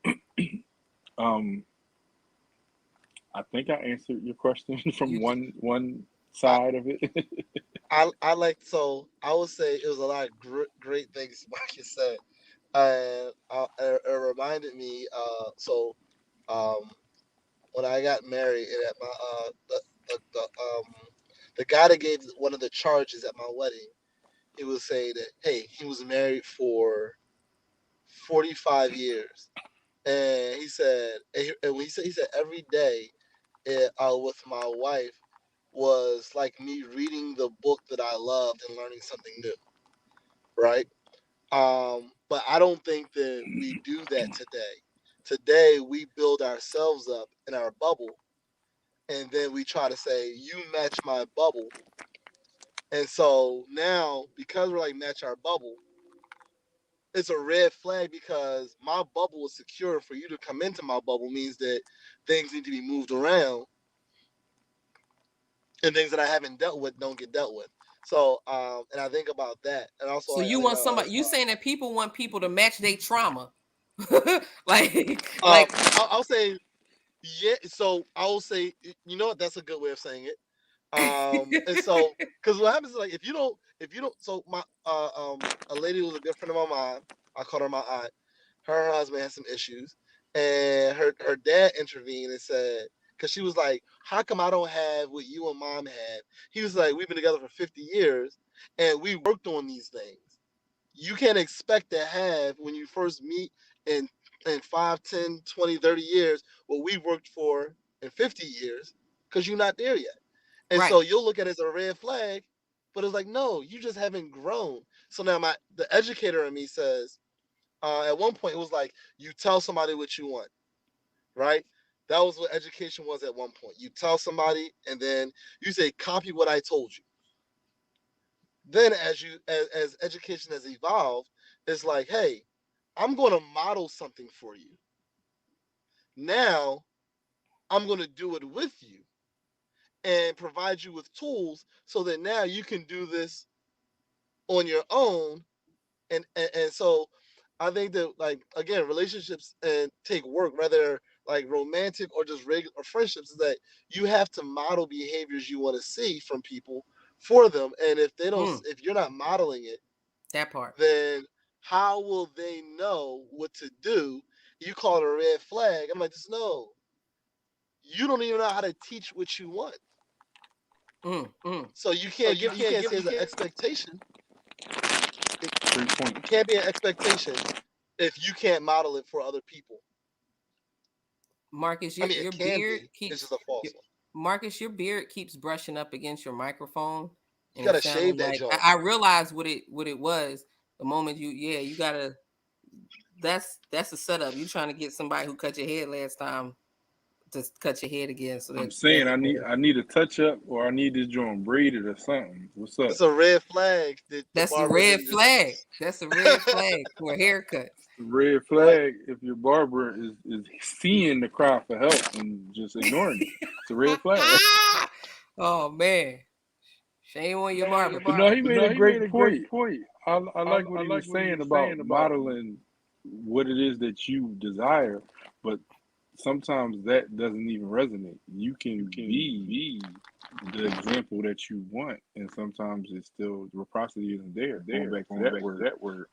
um, I think I answered your question from You did. one I, side of it. I like, so I would say it was a lot of great things Marcus said, and it reminded me. Um, when I got married, and at my the guy that gave one of the charges at my wedding, he was saying that, hey, he was married for 45 years, and he said, and when he said every day, with my wife was like me reading the book that I loved and learning something new, right? But I don't think that we do that today. Today we build ourselves up in our bubble, and then we try to say, you match my bubble. And so now, because we're like, match our bubble, it's a red flag, because my bubble is secure. For you to come into my bubble means that things need to be moved around, and things that I haven't dealt with don't get dealt with. So, and I think about that. And also, So I you think want about, somebody? You saying that people want people to match their trauma? like, uh, like I'll say, yeah. So I'll say, you know what? That's a good way of saying it. And so, because what happens is, like, if you don't, so my a lady who was a good friend of mine, I called her my aunt. Her husband had some issues, and her dad intervened and said, because she was like, how come I don't have what you and mom had? He was like, we've been together for 50 years, and we worked on these things. You can't expect to have, when you first meet, in 5, 10, 20, 30 years, what we worked for in 50 years, because you're not there yet. And right. so you'll look at it as a red flag, but it's like, no, you just haven't grown. So now the educator in me says, at one point it was like, you tell somebody what you want, right? That was what education was at one point. You tell somebody, and then you say, copy what I told you. Then as education has evolved, it's like, hey, I'm going to model something for you. Now I'm going to do it with you and provide you with tools, so that now you can do this on your own. And so I think that, like, again, relationships and take work, whether like romantic or just regular or friendships, is that you have to model behaviors you want to see from people for them. And if they don't, Mm, if you're not modeling it, that part. then how will they know what to do? You call it a red flag. I'm like, just no, you don't even know how to teach what you want. Mm. So you can't say as an expectation. It, Great it point. can't be an expectation if you can't model it for other people. Marcus, I your mean, it your can beard be. It's keeps just a your, false one. Marcus, your beard keeps brushing up against your microphone, You and it gotta sounded shave that like joint. I realized what it was the moment you gotta. That's a setup. You trying to get somebody who cut your head last time to cut your head again, so I'm that saying can go. I need a touch up, or I need this joint braided or something. What's up? It's a red flag that the That's the barber red didn't just. flag. That's a red flag for haircuts. Red Right. flag if your barber is seeing the cry for help and just ignoring it. It's a red flag. Oh man, shame on your barber. But no, he But made no, a he made great a great point. point. I like what I he like was what he saying was about saying about. modeling what it is that you desire, but sometimes that doesn't even resonate. You You can can be be the example that you want, and sometimes it's still reciprocity isn't there. Going there. back to Going that back to word. that word.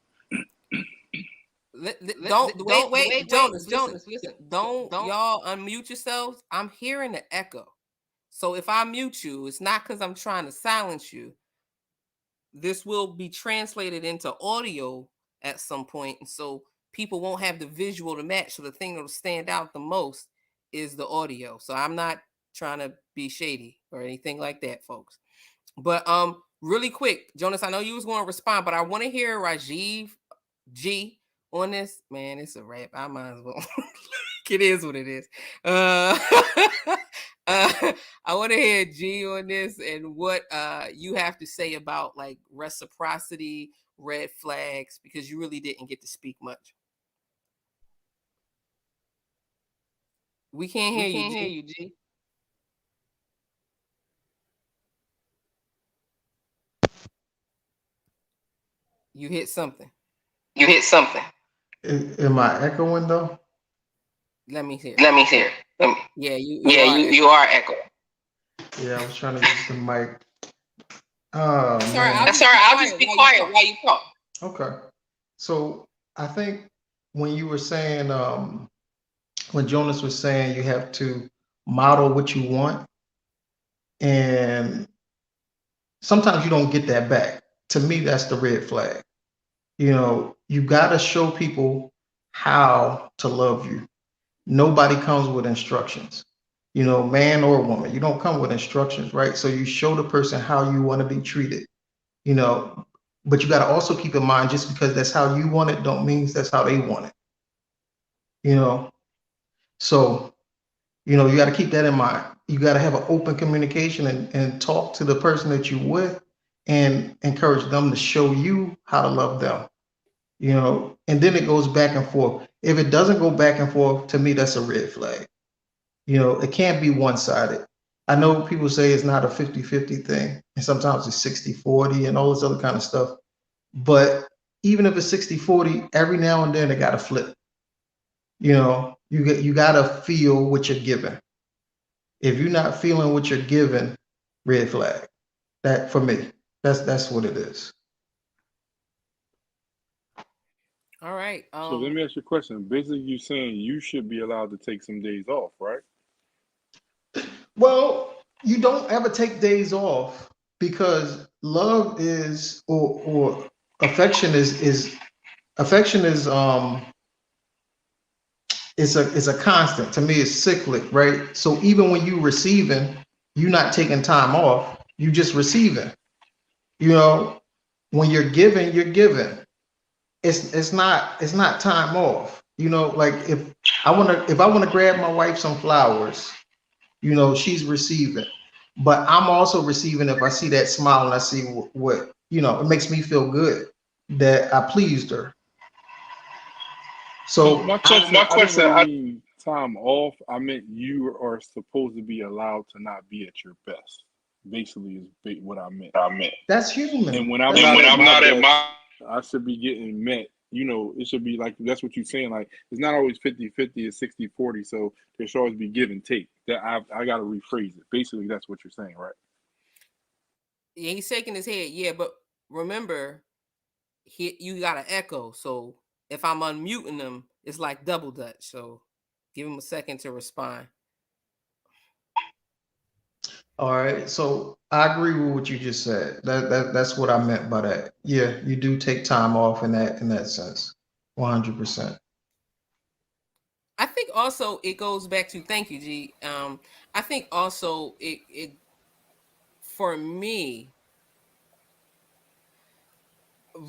Don't wait, wait, Jonas. Listen, Jonas, listen. don't Don't. y'all unmute yourselves. I'm hearing the echo. So if I mute you, it's not because I'm trying to silence you. This will be translated into audio at some point, and so people won't have the visual to match. So the thing that'll stand out the most is the audio. So I'm not trying to be shady or anything like that, folks. But really quick, Jonas, I know you was going to respond, but I want to hear Rajiv G on this. Man, it's a wrap. I might as well. It is what it is. Uh, I want to hear G on this and what you have to say about like reciprocity, red flags, because you really didn't get to speak much. We can't We hear you, can't hear G. you, G. You hit something. You hit something. Am I echoing though? Let me hear. Let me hear. Yeah, you Yeah, are you echoing. are echoing. Yeah, I was trying to use the mic. Oh That's all right. I'll man. That's just all be right. I'll just quiet be while you quiet talk. while you talk. Okay. So I think when you were saying, when Jonas was saying you have to model what you want, and sometimes you don't get that back. To me, that's the red flag. You got to show people how to love you. Nobody comes with instructions, man or woman. You don't come with instructions, right? So you show the person how you want to be treated, you know, but you got to also keep in mind just because that's how you want it, don't mean that's how they want it, you know. So, you got to keep that in mind. You got to have an open communication and talk to the person that you with and encourage them to show you how to love them, and then it goes back and forth. If it doesn't go back and forth, to me, that's a red flag. It can't be one-sided. I know people say it's not a 50-50 thing, and sometimes it's 60-40 and all this other kind of stuff. But even if it's 60-40, every now and then it got to flip. You got to feel what you're giving. If you're not feeling what you're giving, red flag. That for me, that's what it is. All right. So let me ask you a question. Basically, you saying you should be allowed to take some days off, right? Well, you don't ever take days off because love is or affection is a constant. To me, it's cyclic, right? So even when you receiving, you're not taking time off. You just receiving. You know, when you're giving, you're giving. It's not time off. Like if I want to grab my wife some flowers, she's receiving, but I'm also receiving if I see that smile and I see what it makes me feel good that I pleased her. No, So my question, I didn't really mean time off. I meant you are supposed to be allowed to not be at your best. Basically, is what I meant. that's human. And when I'm That's not human. at my best, I should be getting met. It should be like that's what you're saying. Like it's not always 50-50, it's 60-40. So there should always be give and take. That I got to rephrase it. Basically, that's what you're saying, right? Yeah, he's shaking his head. Yeah, but remember, you got an echo. So if I'm unmuting him, it's like double dutch. So give him a second to respond. All right. So I agree with what you just said. That's what I meant by that. Yeah, you do take time off in that sense. 100%. I think also it goes back to thank you, G. I think also it for me,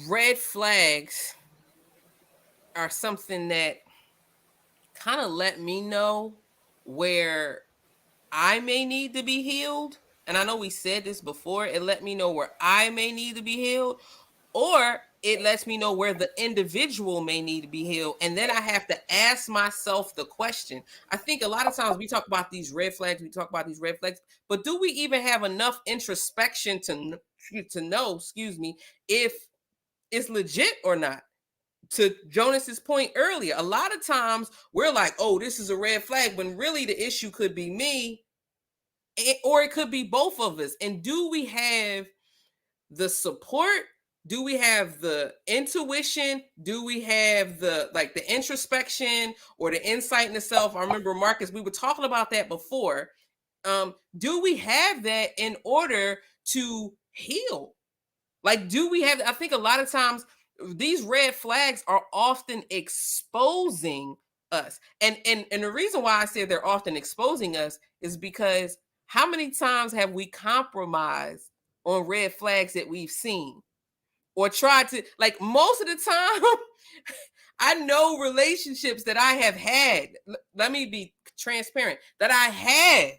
red flags are something that kind of let me know where I may need to be healed. And I know we said this before, it let me know where I may need to be healed, or it lets me know where the individual may need to be healed. And then I have to ask myself the question. I think a lot of times we talk about these red flags, but do we even have enough introspection to know, excuse me, if it's legit or not? To Jonas's point earlier, a lot of times we're like, oh, this is a red flag, when really the issue could be me, or it could be both of us. And do we have the support? Do we have the intuition? Do we have the introspection or the insight in the self? I remember, Marcus, we were talking about that before. Do we have that in order to heal? Like, do we have? I think a lot of times these red flags are often exposing us, and the reason why I say they're often exposing us is because how many times have we compromised on red flags that we've seen or tried to, like, most of the time? I know relationships that I have had. Let me be transparent. That I have.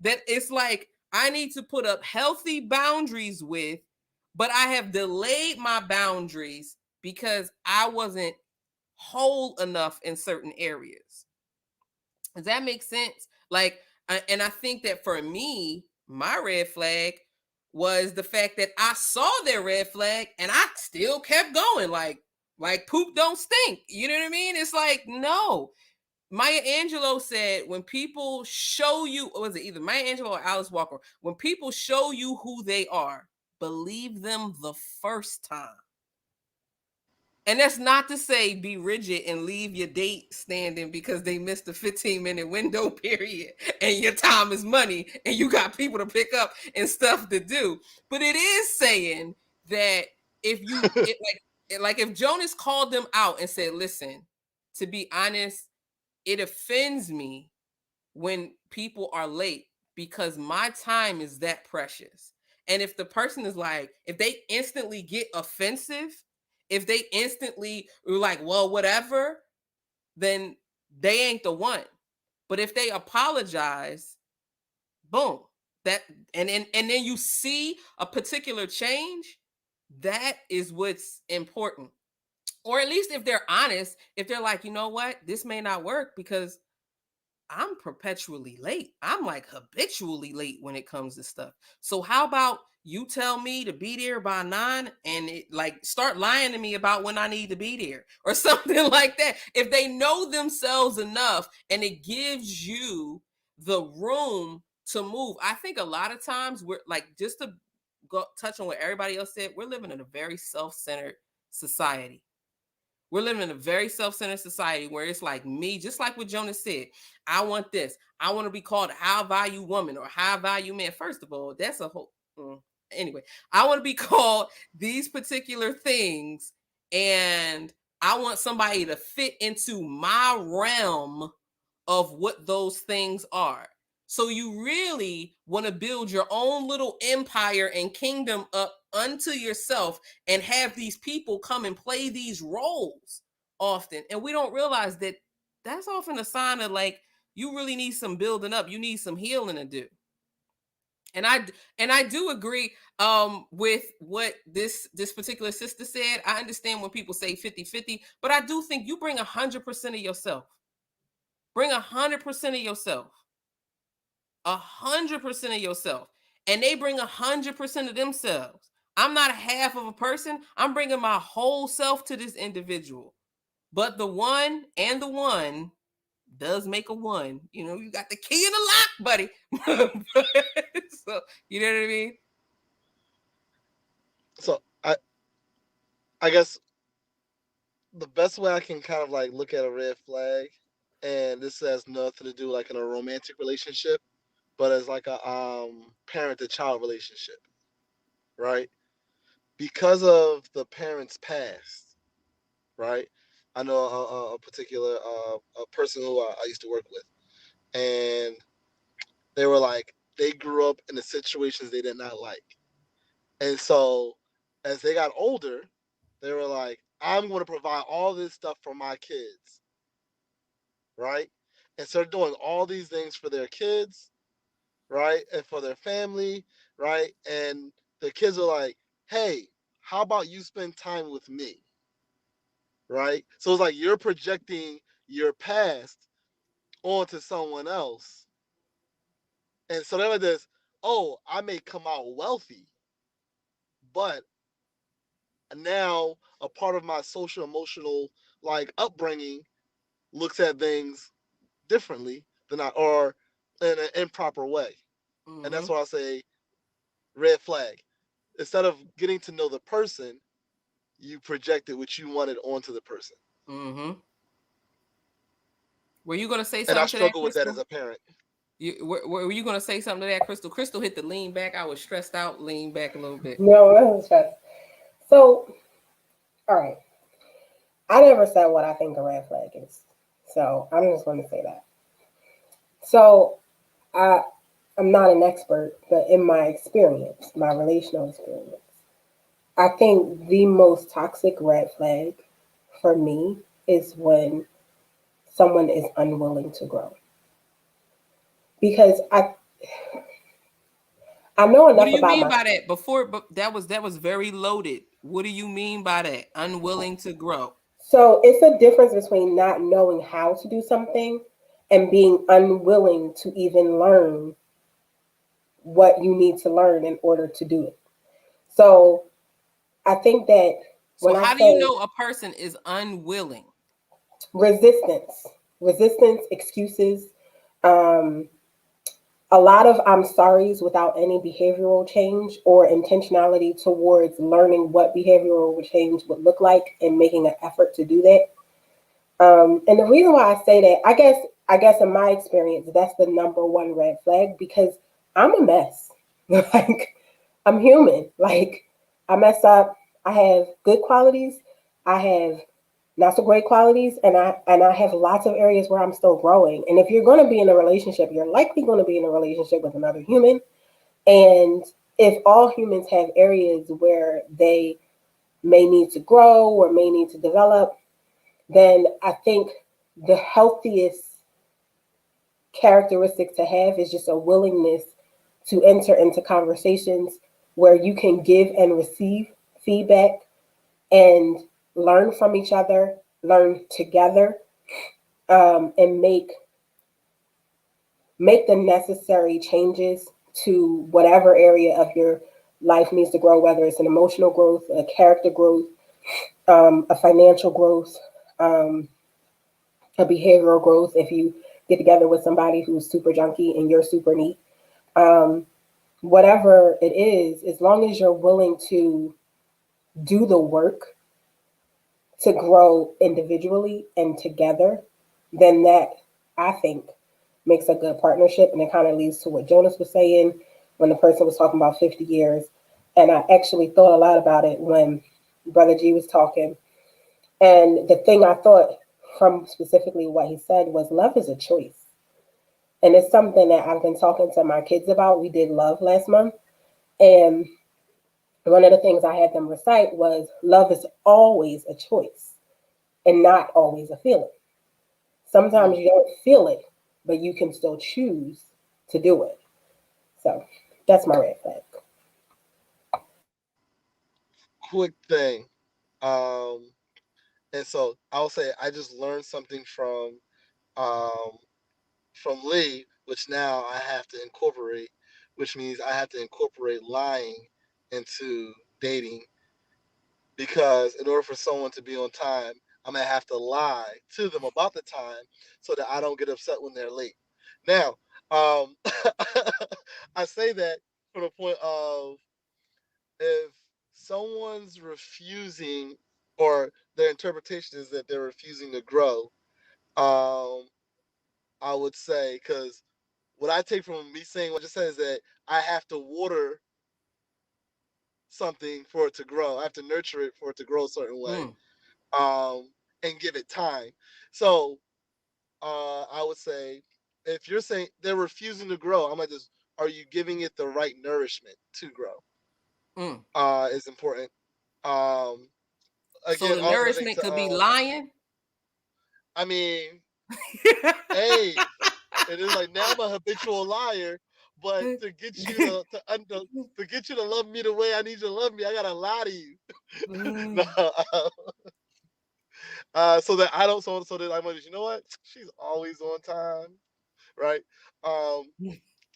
That it's like I need to put up healthy boundaries with, but I have delayed my boundaries because I wasn't whole enough in certain areas. Does that make sense? Like, and I think that for me, my red flag was the fact that I saw their red flag and I still kept going. Like poop don't stink. You know what I mean? It's like, no. Maya Angelou said, when people show you, or was it either Maya Angelou or Alice Walker? When people show you who they are, believe them the first time. And that's not to say be rigid and leave your date standing because they missed a 15-minute window period and your time is money and you got people to pick up and stuff to do. But it is saying that if you, like if Jonas called them out and said, listen, to be honest, it offends me when people are late because my time is that precious. And if the person is like, if they instantly get offensive, if they instantly are like, well, whatever, then they ain't the one. But if they apologize, boom, that and then you see a particular change, that is what's important. Or at least if they're honest, if they're like, you know what, this may not work because I'm perpetually late. I'm like habitually late when it comes to stuff. So how about you tell me to be there by 9 and like start lying to me about when I need to be there or something like that. If they know themselves enough and it gives you the room to move. I think a lot of times we're like, just to go touch on what everybody else said, we're living in a very self-centered society. We're living in a very self-centered society where it's like me, just like what Jonas said. I want this. I want to be called a high-value woman or high-value man. First of all, that's a whole... Anyway, I want to be called these particular things, and I want somebody to fit into my realm of what those things are. So you really want to build your own little empire and kingdom up unto yourself and have these people come and play these roles often. And we don't realize that that's often a sign of like, you really need some building up. You need some healing to do. And I do agree with what this particular sister said. I understand when people say 50-50, but I do think you bring 100% of yourself. Bring 100% of yourself. 100% of yourself. And they bring 100% of themselves. I'm not a half of a person. I'm bringing my whole self to this individual. But the one and the one does make a one. You know, you got the key in the lock, buddy. So, you know what I mean? So I guess the best way I can kind of like look at a red flag, and this has nothing to do like in a romantic relationship, but as like a parent to child relationship, right? Because of the parent's past, right? I know a particular a person who I used to work with, and they were like they grew up in the situations they did not like, and so as they got older, they were like, I'm going to provide all this stuff for my kids, right? And so they're doing all these things for their kids, right, and for their family, right, and the kids are like, hey, how about you spend time with me, right? So it's like you're projecting your past onto someone else. And so they're like this, oh, I may come out wealthy, but now a part of my social emotional like upbringing looks at things differently than I or in an improper way. And that's Mm-hmm. why I say red flag. Instead of getting to know the person, you projected what you wanted onto the person. Mm-hmm. Were you gonna say And I something to that, struggle with that as Crystal? a parent. Were you gonna say something to that, Crystal? Crystal hit the lean back. I was stressed out. Lean back a little bit. No, it was just so. All right, I never said what I think a red flag is, so I'm just going to say that. So I I'm not an expert, but in my experience, my relational experience, I think the most toxic red flag for me is when someone is unwilling to grow. Because I know What do enough you about mean my by that? Before, but that was very loaded. What do you mean by that? Unwilling to grow. so it's a difference between not knowing how to do something and being unwilling to even learn what you need to learn in order to do it. So I think that So when I how do you say know a person is unwilling? resistance, resistance, excuses, um, a lot of I'm sorry's without any behavioral change or intentionality towards learning what behavioral change would look like and making an effort to do that. And the reason why I say that, I guess in my experience, that's the number one red flag because I'm a mess. Like I'm human. Like I mess up. I have good qualities. I have not so great qualities, and I have lots of areas where I'm still growing. And if you're going to be in a relationship, you're likely going to be in a relationship with another human. And if all humans have areas where they may need to grow or may need to develop, then I think the healthiest characteristic to have is just a willingness to enter into conversations where you can give and receive feedback and learn from each other, learn together, and make the necessary changes to whatever area of your life needs to grow, whether it's an emotional growth, a character growth, a financial growth, um, a behavioral growth. If you get together with somebody who's super junky and you're super neat, um, whatever it is, as long as you're willing to do the work to grow individually and together, then that I think makes a good partnership. And it kind of leads to what Jonas was saying when the person was talking about 50 years. And I actually thought a lot about it when Brother G was talking. And the thing I thought from specifically what he said was love is a choice. And it's something that I've been talking to my kids about. We did love last month. And one of the things I had them recite was love is always a choice and not always a feeling. Sometimes Mm. you don't feel it, but you can still choose to do it. So that's my red flag. Quick thing. Um, and so I'll say I just learned something um, from Lee, which now I have to incorporate, which means I have to incorporate lying into dating because in order for someone to be on time, I'm gonna have to lie to them about the time so that I don't get upset when they're late. Now, um, I say that from the point of if someone's refusing or their interpretation is that they're refusing to grow, um, I would say because what I take from me saying what I just said is that I have to water something for it to grow. I have to nurture it for it to grow a certain way, Mm, and give it time. So I would say if you're saying they're refusing to grow, I'm like, just are you giving it the right nourishment to grow? mm. Is important. Um, So again, the also I think nourishment to could be lying. I mean, hey, it is like now I'm a habitual liar, but to get you to get you to love me the way I need you to love me, I gotta lie to you. No, Mm, so that I don't so that I'm like, you know what? She's always on time, right? Um,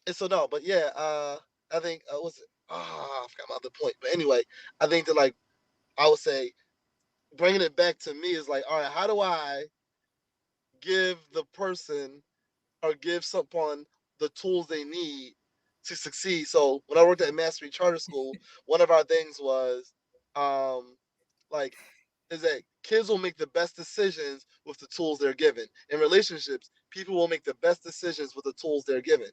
and so no, but yeah, I think was it? I forgot my other point, but anyway, I think that like I would say bringing it back to me is like, all right, how do I give the person or give someone the tools they need to succeed. So when I worked at Mastery Charter School, one of our things was um, like is that kids will make the best decisions with the tools they're given. In relationships, people will make the best decisions with the tools they're given.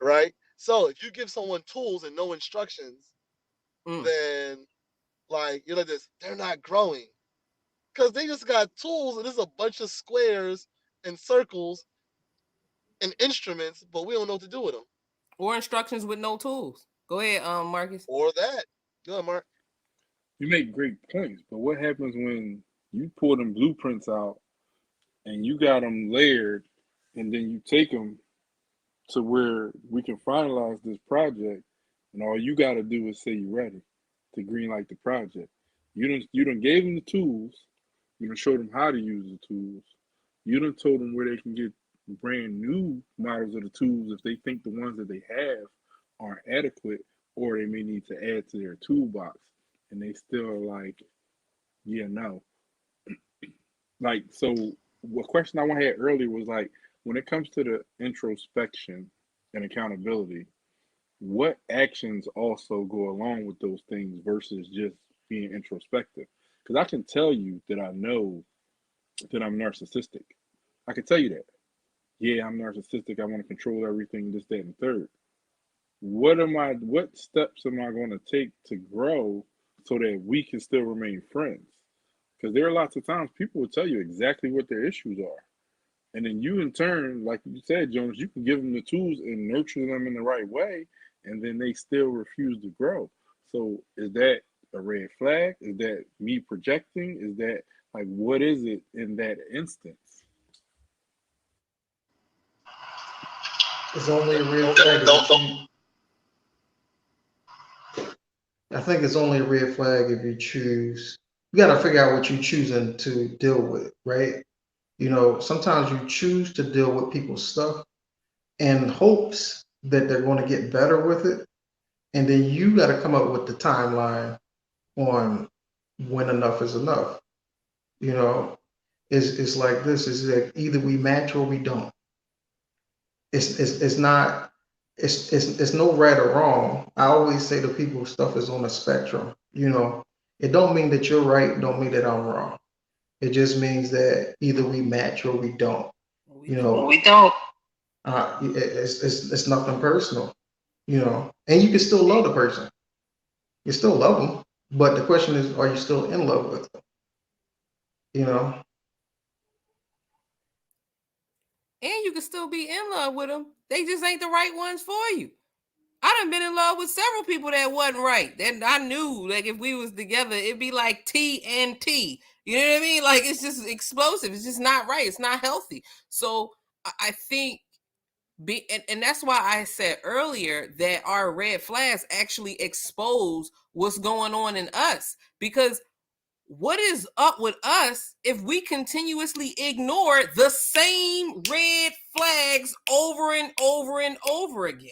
Right? So if you give someone tools and no instructions, mm. then like you're like this, they're not growing. Because they just got tools and there's a bunch of squares and circles and instruments, but we don't know what to do with them. Or instructions with no tools. Go ahead, Marcus. Or that. Good, Mark. You make great points, but what happens when you pull them blueprints out and you got them layered, and then you take them to where we can finalize this project, and all you got to do is say you're ready to greenlight the project. You done gave them the tools. You done showed them how to use the tools. You done told them where they can get brand new models of the tools if they think the ones that they have aren't adequate, or they may need to add to their toolbox, and they still are like, yeah, no. Like, so what question I had earlier was like, when it comes to the introspection and accountability, what actions also go along with those things versus just being introspective? Because I can tell you that I know that I'm narcissistic. I can tell you that. Yeah, I'm narcissistic. I want to control everything, this, that, and third. What steps am I going to take to grow so that we can still remain friends? Because there are lots of times people will tell you exactly what their issues are. And then you, in turn, like you said, Jones, you can give them the tools and nurture them in the right way, and then they still refuse to grow. So is that a red flag? Is that me projecting? Is that like what is it in that instance? It's only a red Don't flag if don't you choose. I think it's only a red flag if you choose. You got to figure out what you're choosing to deal with, right? You know, sometimes you choose to deal with people's stuff in hopes that they're going to get better with it. And then you got to come up with the timeline on when enough is enough. You know, it's like this: is that either we match or we don't. It's not. It's no right or wrong. I always say to people, stuff is on a spectrum. You know, it don't mean that you're right. Don't mean that I'm wrong. It just means that either we match or we don't. We You don't. know, we don't. It's nothing personal. You know, and you can still love the person. You still love them, but the question is, are you still in love with them? You know, And you can still be in love with them. They just ain't the right ones for you. I done been in love with several people that wasn't right. That I knew, like, if we was together, it'd be like T and T. You know what I mean? Like, it's just explosive. It's just not right. It's not healthy. So I think and that's why I said earlier that our red flags actually expose what's going on in us. Because what is up with us if we continuously ignore the same red flags over and over and over again?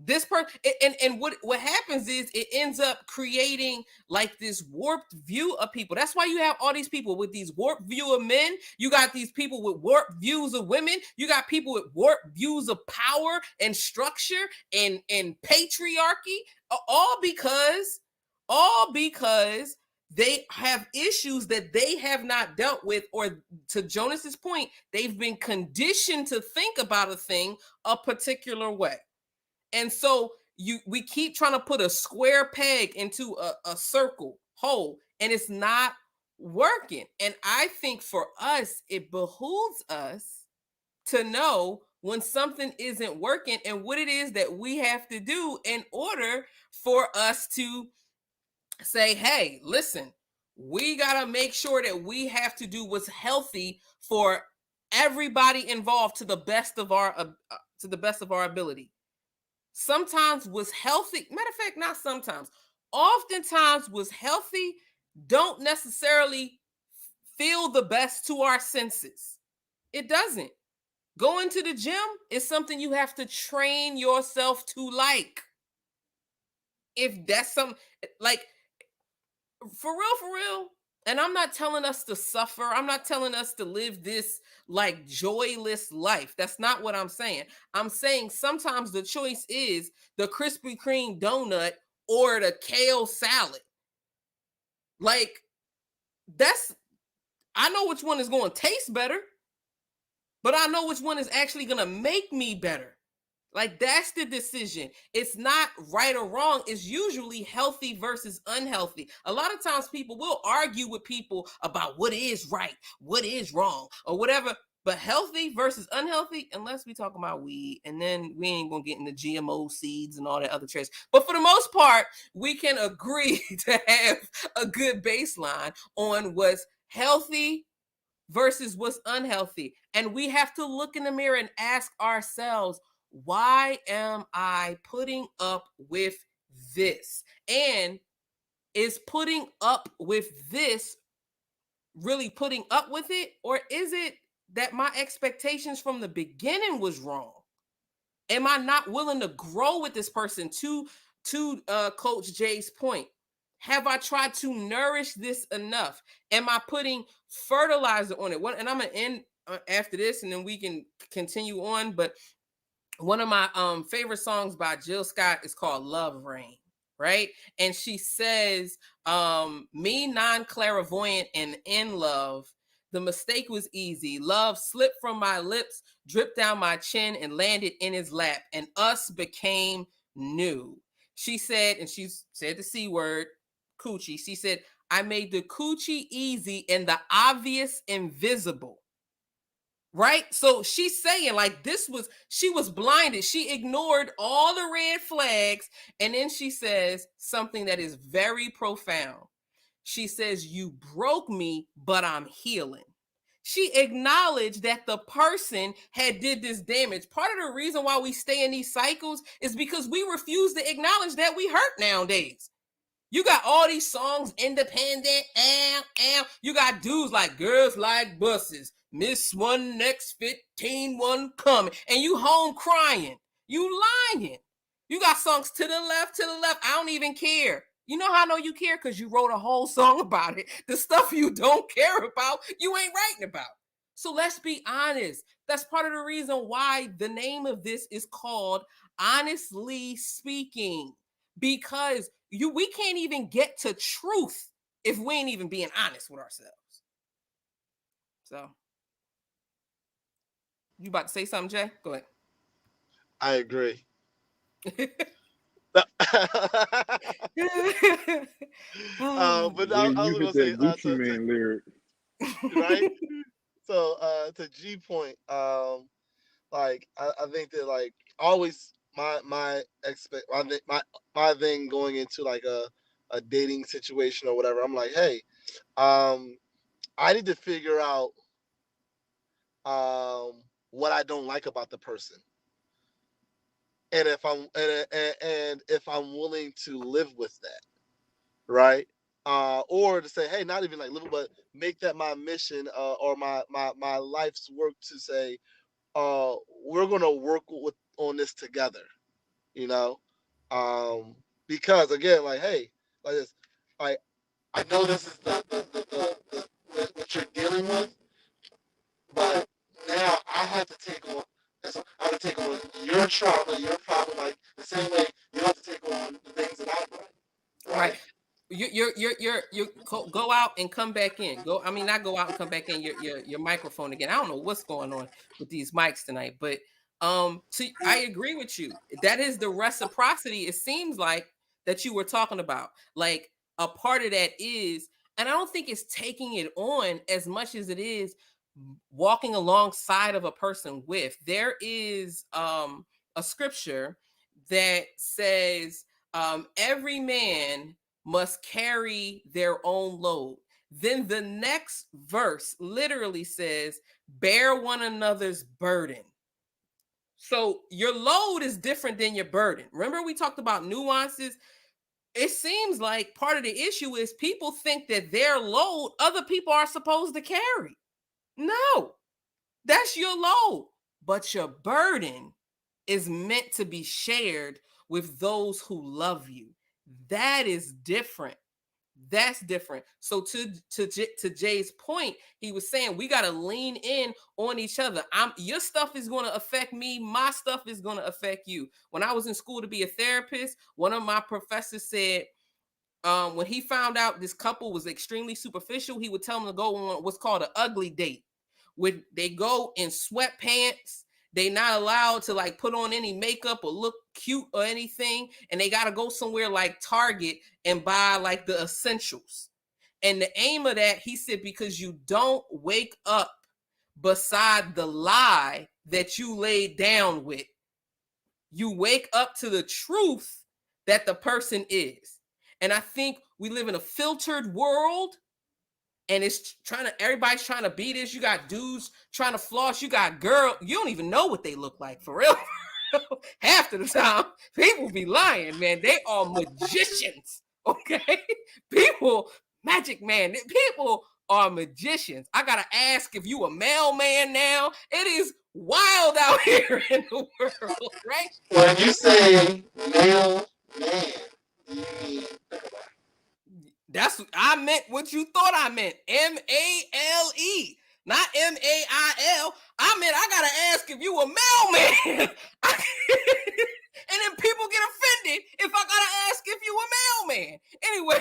This person, and what happens is it ends up creating like this warped view of people. That's why you have all these people with these warped view of men. You got these people with warped views of women. You got people with warped views of power and structure and patriarchy. All because they have issues that they have not dealt with, or to Jonas's point, they've been conditioned to think about a thing a particular way. And so we keep trying to put a square peg into a circle hole, and it's not working. And I think for us, it behooves us to know when something isn't working and what it is that we have to do in order for us to say, hey, listen, we got to make sure that we have to do what's healthy for everybody involved to the best of our ability. Sometimes was healthy. Matter of fact, not sometimes. Oftentimes was healthy don't necessarily feel the best to our senses. It doesn't. Going to the gym is something you have to train yourself to like. If that's some like for real. And I'm not telling us to suffer. I'm not telling us to live this like joyless life. That's not what I'm saying. I'm saying sometimes the choice is the Krispy Kreme donut or the kale salad. Like, I know which one is going to taste better, but I know which one is actually going to make me better. Like, that's the decision. It's not right or wrong. It's usually healthy versus unhealthy. A lot of times people will argue with people about what is right, what is wrong, or whatever. But healthy versus unhealthy, unless we talk about weed, and then we ain't gonna get into GMO seeds and all that other trash. But for the most part, we can agree to have a good baseline on what's healthy versus what's unhealthy. And we have to look in the mirror and ask ourselves, why am I putting up with this? And is putting up with this really putting up with it? Or is it that my expectations from the beginning was wrong? Am I not willing to grow with this person? To Coach Jay's point, have I tried to nourish this enough? Am I putting fertilizer on it? And I'm gonna end after this, and then we can continue on. But one of my favorite songs by Jill Scott is called Love Rain, right? And she says, me non-clairvoyant and in love, the mistake was easy. Love slipped from my lips, dripped down my chin, and landed in his lap, and us became new. She said, and she said the C word, coochie. She said, I made the coochie easy and the obvious invisible. Right? So she's saying like she was blinded. She ignored all the red flags. And then she says something that is very profound. She says, you broke me, but I'm healing. She acknowledged that the person had did this damage. Part of the reason why we stay in these cycles is because we refuse to acknowledge that we hurt nowadays. You got all these songs, independent, you got dudes like girls like buses, miss one, next 15, one coming, and you home crying. You lying. You got songs to the left, I don't even care. You know how I know you care? Because you wrote a whole song about it. The stuff you don't care about, you ain't writing about. So let's be honest. That's part of the reason why the name of this is called Honest-Leigh Speaking. Because we can't even get to truth if we ain't even being honest with ourselves. So, you about to say something, Jay? Go ahead. I agree. Yeah, But I you was hit gonna say that Gucci Man lyric. right. So to G point, like I think that like always my thing going into like a dating situation or whatever. I'm like, hey, I need to figure out what I don't like about the person, and if I'm willing to live with that, right? Or to say, hey, not even like live, but make that my mission or my life's work to say, we're gonna work on this together, you know, because again, like, hey, like this, like I know this is what you're dealing with, but now I have to take on. I have to take on your trauma, your problem, like the same way you have to take on the things that I bring, Right. right? You go out and come back in. Not go out and come back in your microphone again. I don't know what's going on with these mics tonight, but I agree with you. That is the reciprocity. It seems like that you were talking about. Like a part of that is, and I don't think it's taking it on as much as it is walking alongside of a person with. There is a scripture that says every man must carry their own load. Then the next verse literally says, bear one another's burden. So your load is different than your burden. Remember, we talked about nuances. It seems like part of the issue is people think that their load other people are supposed to carry. No, that's your load. But your burden is meant to be shared with those who love you. That is different. That's different. So to Jay's point, he was saying we got to lean in on each other. Your stuff is going to affect me. My stuff is going to affect you. When I was in school to be a therapist, one of my professors said, when he found out this couple was extremely superficial, he would tell them to go on what's called an ugly date. When they go in sweatpants, they not allowed to like put on any makeup or look cute or anything, and they got to go somewhere like Target and buy like the essentials. And the aim of that, he said, because you don't wake up beside the lie that you laid down with. You wake up to the truth that the person is. And I think we live in a filtered world, and everybody's trying to be this. You got dudes trying to floss. You got girl. You don't even know what they look like for real. Half of the time, people be lying, man. They are magicians. Okay, people, magic man. People are magicians. I gotta ask if you a mailman now. It is wild out here in the world, right? When you say male man, do you mean That's I meant what you thought I meant. MALE, not MAIL. I meant I gotta ask if you a mailman. And then people get offended if I gotta ask if you a mailman. Anyway,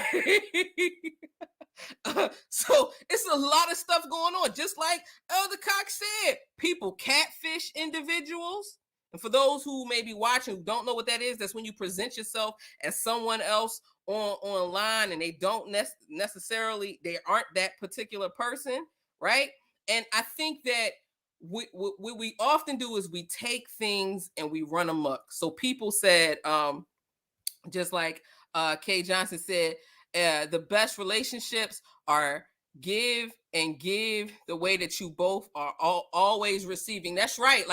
so it's a lot of stuff going on. Just like Elder Cox said, people catfish individuals. And for those who may be watching who don't know what that is, that's when you present yourself as someone else online and they don't necessarily, they aren't that particular person, right? And I think that what we often do is we take things and we run amok. So people said, just like Kay Johnson said, the best relationships are give and give the way that you both are always receiving. That's right.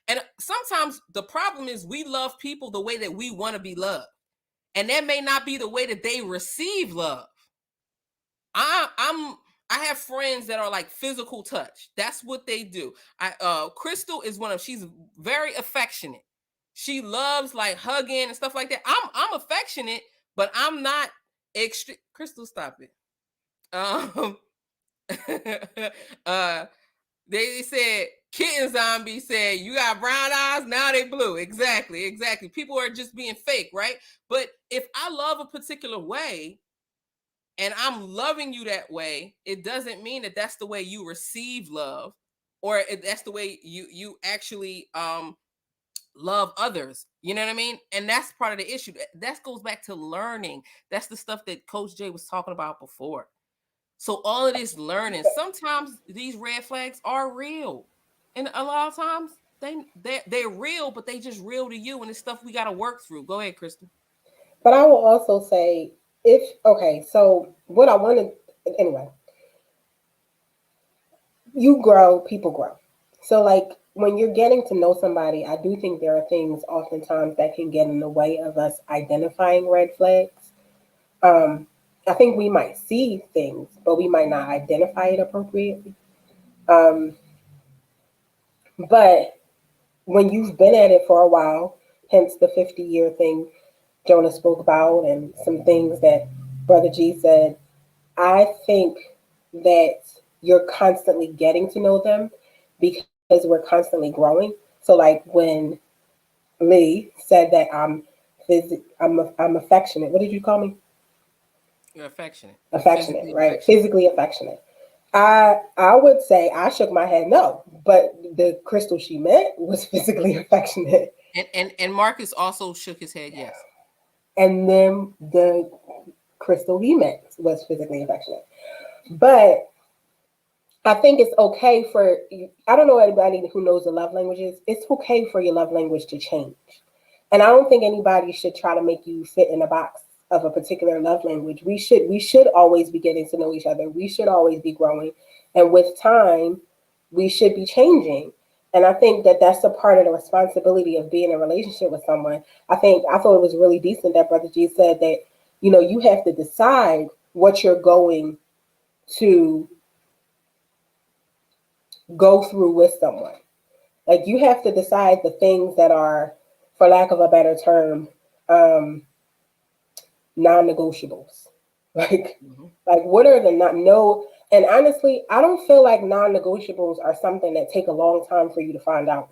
And sometimes the problem is we love people the way that we want to be loved, and that may not be the way that they receive love. I have friends that are like physical touch. That's what they do. Crystal is one of, she's very affectionate. She loves like hugging and stuff like that. I'm affectionate, but I'm not extra. Crystal, stop it. Um uh they said Kitten Zombie said you got brown eyes, now they blue. Exactly. People are just being fake, right? But if I love a particular way, and I'm loving you that way, it doesn't mean that that's the way you receive love, or that's the way you actually love others. You know what I mean? And that's part of the issue. That goes back to learning. That's the stuff that Coach Jay was talking about before. So all of this learning, sometimes these red flags are real, and a lot of times they're real, but they just real to you, and it's stuff we got to work through. Go ahead, Crystal. But I will also say, if okay, so what I wanted anyway, you grow, people grow. So like when you're getting to know somebody, I do think there are things oftentimes that can get in the way of us identifying red flags. Um, I think we might see things, but we might not identify it appropriately. Um, but when you've been at it for a while, hence the 50-year thing Jonah spoke about, and some things that Brother G said, I think that you're constantly getting to know them because we're constantly growing. So, like when Lee said that I'm affectionate. What did you call me? You're affectionate. You're Affectionate, physically right? affectionate. Physically affectionate. I would say I shook my head no, but the Crystal she meant was physically affectionate, And Marcus also shook his head yes. and then the Crystal he meant was physically affectionate. But I think it's okay for, I don't know anybody who knows the love languages. It's okay for your love language to change. And I don't think anybody should try to make you fit in a box of a particular love language. We should always be getting to know each other. We should always be growing. And with time, we should be changing. And I think that that's a part of the responsibility of being in a relationship with someone. I thought it was really decent that Brother G said that, you have to decide what you're going to go through with someone. Like you have to decide the things that are, for lack of a better term, um, non-negotiables. Like, Mm-hmm. like what are the not no? And honestly, I don't feel like non-negotiables are something that take a long time for you to find out.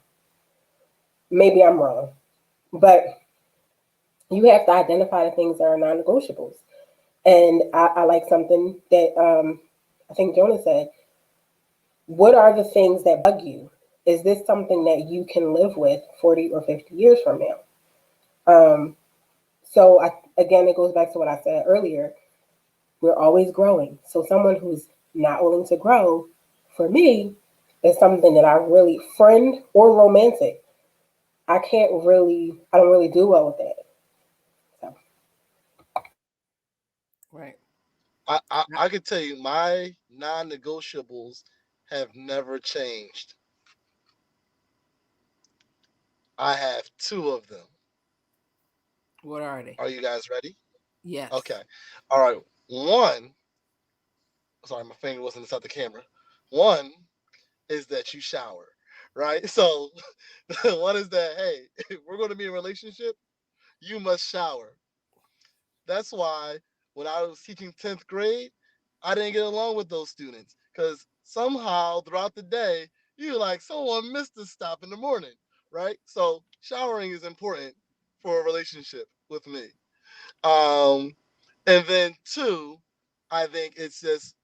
Maybe I'm wrong, but you have to identify the things that are non-negotiables. And I like something that I think Jonah said. What are the things that bug you? Is this something that you can live with 40 or 50 years from now? Um, again, it goes back to what I said earlier. We're always growing. So someone who's not willing to grow, for me, is something that I really, friend or romantic, I don't really do well with that. So, Right. I can tell you my non-negotiables have never changed. I have two of them. What are they? Are you guys ready? Yes. Okay. All right. One, sorry, my finger wasn't inside the camera. One is that you shower, right? So one is that, hey, if we're going to be in a relationship, you must shower. That's why when I was teaching 10th grade, I didn't get along with those students because somehow throughout the day, you like someone missed a stop in the morning, right? So showering is important for a relationship with me. Um, and then two, I think it's just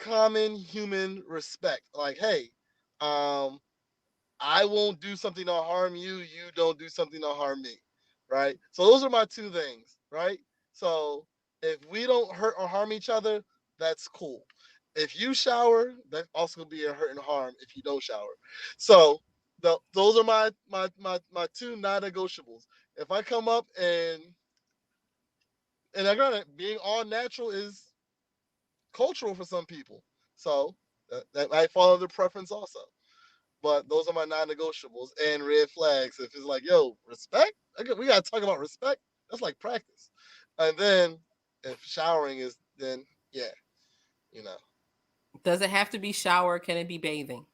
common human respect. Like, hey, um, I won't do something to harm you. You don't do something to harm me, right? So those are my two things, right? So if we don't hurt or harm each other, that's cool. If you shower, that also will be a hurt and harm if you don't shower. So those are my two non-negotiables. If I come up and I got being all natural is cultural for some people, so that might fall under preference also. But those are my non-negotiables and red flags. If it's like, yo, respect, we gotta talk about respect. That's like practice. And then if showering is, then yeah, you know, Does it have to be shower? Can it be bathing?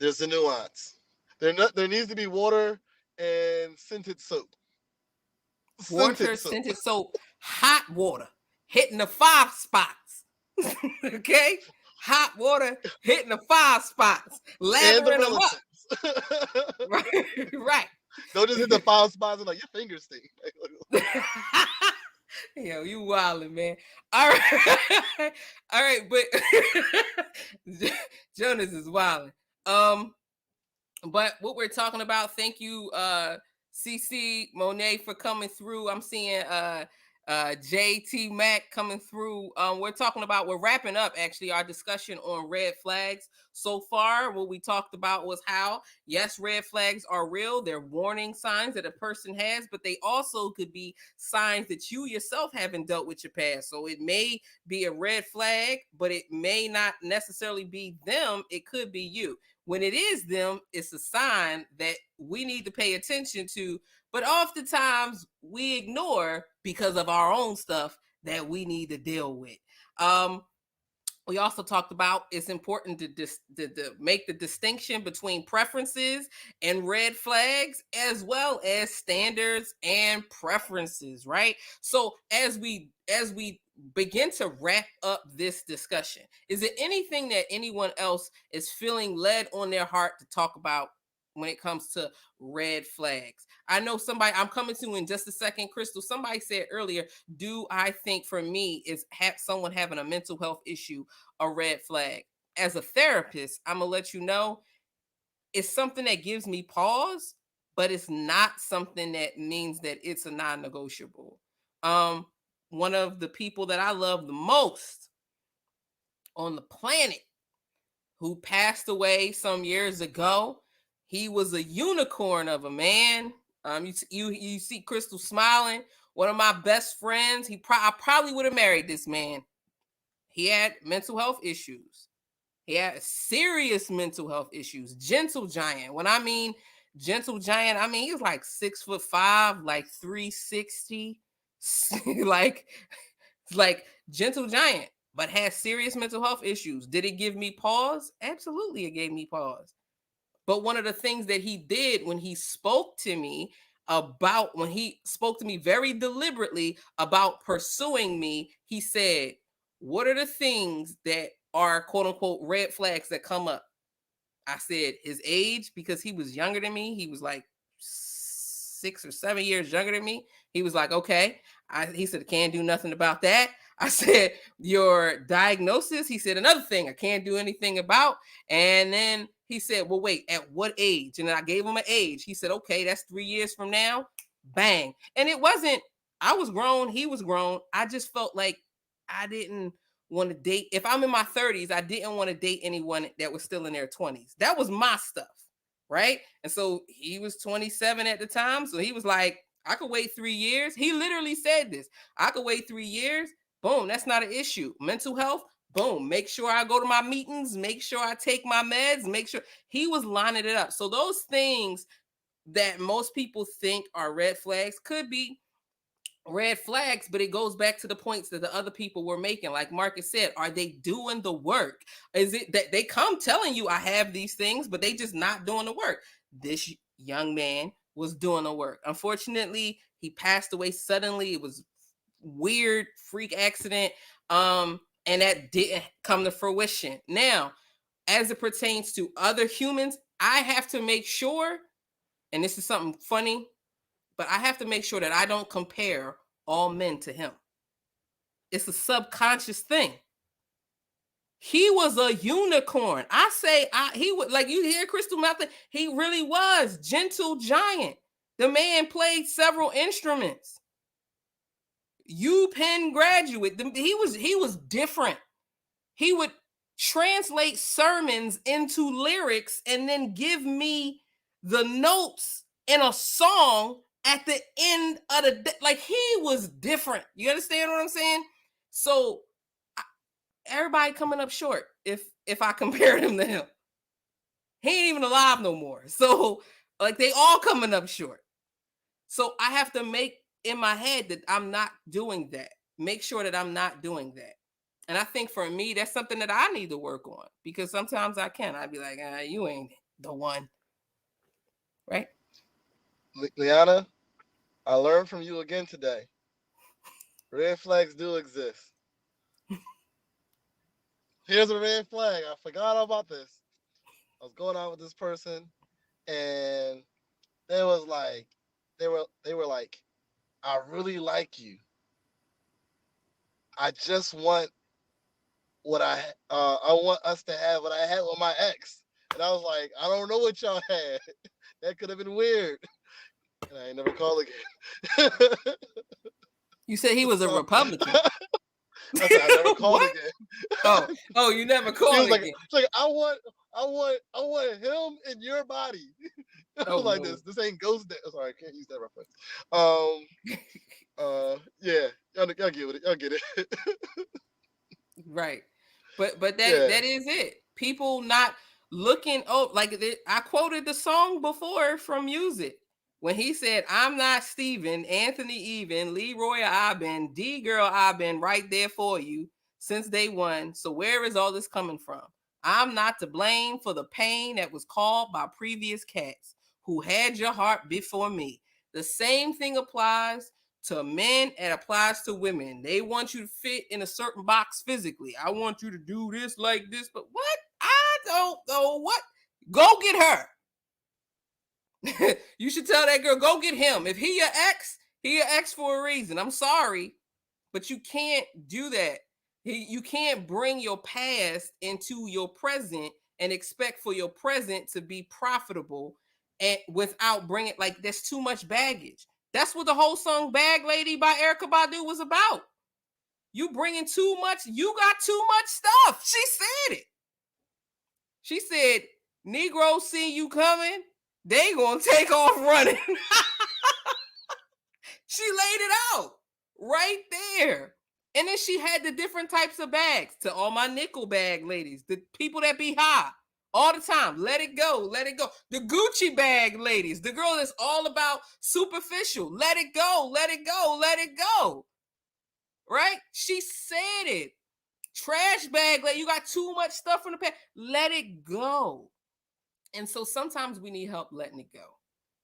there's a nuance. There needs to be water and scented soap. Water, Scented soap scented soap, hot water, hitting the 5 spots. Okay? Hot water, hitting the 5 spots, and the lathering them up. relatives. Right. Right. Don't just hit the 5 spots and like your fingers stink. Yo, you wildin', man. All right. All right, but Jonas is wildin'. But what we're talking about, thank you, CC Monet, for coming through. I'm seeing JT Mac coming through. We're wrapping up actually our discussion on red flags. So far, what we talked about was how, yes, red flags are real. They're warning signs that a person has, but they also could be signs that you yourself haven't dealt with your past. So it may be a red flag, but it may not necessarily be them. It could be you. When it is them, it's a sign that we need to pay attention to. But oftentimes we ignore because of our own stuff that we need to deal with. We also talked about it's important to make the distinction between preferences and red flags, as well as standards and preferences, right? So as we begin to wrap up this discussion, is there anything that anyone else is feeling led on their heart to talk about when it comes to red flags? I know somebody I'm coming to in just a second, Crystal. Somebody said earlier, do I think for me is someone having a mental health issue a red flag? As a therapist, I'm gonna let you know it's something that gives me pause, but it's not something that means that it's a non-negotiable. Um, One of the people that I love the most on the planet who passed away some years ago. He was a unicorn of a man. You see Crystal smiling. One of my best friends. I probably would have married this man. He had mental health issues. He had serious mental health issues. Gentle giant. When I mean gentle giant, I mean he was like 6'5", like 360, like like gentle giant, but had serious mental health issues. Did it give me pause? Absolutely, it gave me pause. But one of the things that he did when he spoke to me very deliberately about pursuing me, he said, "What are the things that are quote unquote red flags that come up?" I said his age, because he was younger than me. He was like 6 or 7 years younger than me. He was like, okay. He said, I can't do nothing about that. I said, your diagnosis. He said, another thing I can't do anything about. And then he said, well, wait, at what age? And then I gave him an age. He said, okay, that's 3 years from now. Bang. And it wasn't, I was grown, he was grown. I just felt like I didn't want to date. If I'm in my 30s, I didn't want to date anyone that was still in their 20s. That was my stuff, right? And so he was 27 at the time. So he was like, I could wait 3 years. He literally said this. I could wait 3 years. Boom, that's not an issue. Mental health, boom. Make sure I go to my meetings. Make sure I take my meds. Make sure he was lining it up. So those things that most people think are red flags could be red flags, but it goes back to the points that the other people were making. Like Marcus said, are they doing the work? Is it that they come telling you I have these things, but they just not doing the work? This young man was doing the work. Unfortunately, he passed away suddenly. It was weird freak accident. And that didn't come to fruition. Now, as it pertains to other humans, I have to make sure, and this is something funny, but I have to make sure that I don't compare all men to him. It's a subconscious thing. He was a unicorn. He would, like, you hear Crystal Method, he really was gentle giant. The man played several instruments. UPenn graduate. He was different. He would translate sermons into lyrics and then give me the notes in a song at the end of the day. Like, he was different. You understand what I'm saying? So everybody coming up short if I compared him to him. He ain't even alive no more. So, like, they all coming up short. So I have to make in my head that I'm not doing that. Make sure that I'm not doing that. And I think for me, that's something that I need to work on, because sometimes I can. I'd be like, you ain't the one. Right? Liana, I learned from you again today. Red flags do exist. Here's a red flag. I forgot about this. I was going out with this person, and they was like, they were like, I really like you. I just want I want us to have what I had with my ex. And I was like, I don't know what y'all had. That could have been weird. And I ain't never called again. You said he was a So Republican. I said I never called What? again. You never He called was like, again. it's like I want him in your body. I was like, Lord. this ain't Ghost Day. Sorry, I can't use that reference. Yeah, y'all get it. Y'all get it. Right. But Yeah. that is it. People not looking. I quoted the song before from Music when he said, I'm not Steven, Anthony even, Leroy I've been, D girl I've been right there for you since day one. So where is all this coming from? I'm not to blame for the pain that was caused by previous cats who had your heart before me. The same thing applies to men, and applies to women. They want you to fit in a certain box physically. I want you to do this like this, but what? I don't know what. Go get her. You should tell that girl, go get him. If he your ex for a reason. I'm sorry, but you can't do that. You can't bring your past into your present and expect for your present to be profitable, and without bringing, like, there's too much baggage. That's what the whole song "Bag Lady" by Erykah Badu was about. You bringing too much. You got too much stuff. She said it. She said, "Negroes see you coming, they gonna take off running." She laid it out right there. And then she had the different types of bags. To all my nickel bag ladies, the people that be high all the time, let it go, let it go. The Gucci bag ladies, the girl that's all about superficial, let it go, let it go, let it go. Right? She said it. Trash bag lady, you got too much stuff in the past. Let it go. And so sometimes we need help letting it go.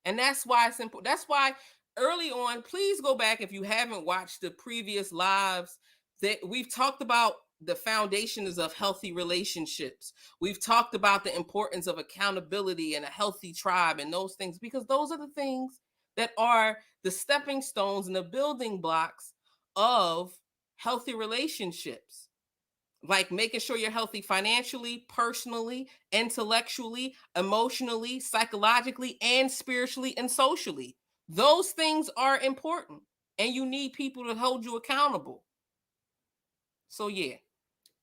And that's why it's important. That's why early on, please go back if you haven't watched the previous lives that we've talked about the foundations of healthy relationships. We've talked about the importance of accountability and a healthy tribe and those things, because those are the things that are the stepping stones and the building blocks of healthy relationships. Like making sure you're healthy financially, personally, intellectually, emotionally, psychologically, and spiritually and socially. Those things are important, and you need people to hold you accountable. So yeah.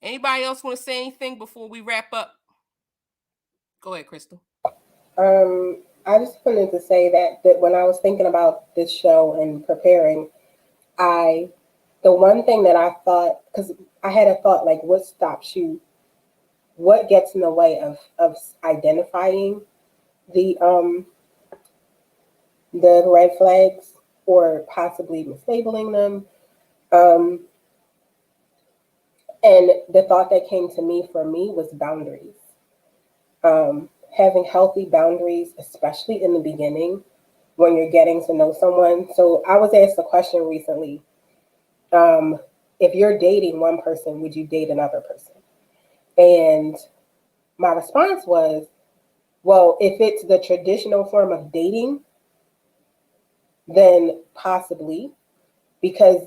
Anybody else want to say anything before we wrap up? Go ahead, Crystal. I just wanted to say that when I was thinking about this show and preparing, I the one thing that I thought, because I had a thought like, what stops you? What gets in the way of identifying the um the red flags? or possibly mislabeling them. Um, and the thought that came to me for me was boundaries. Having healthy boundaries, especially in the beginning when you're getting to know someone. So I was asked a question recently. Um, if you're dating one person, would you date another person? And my response was, well, if it's the traditional form of dating, then possibly, because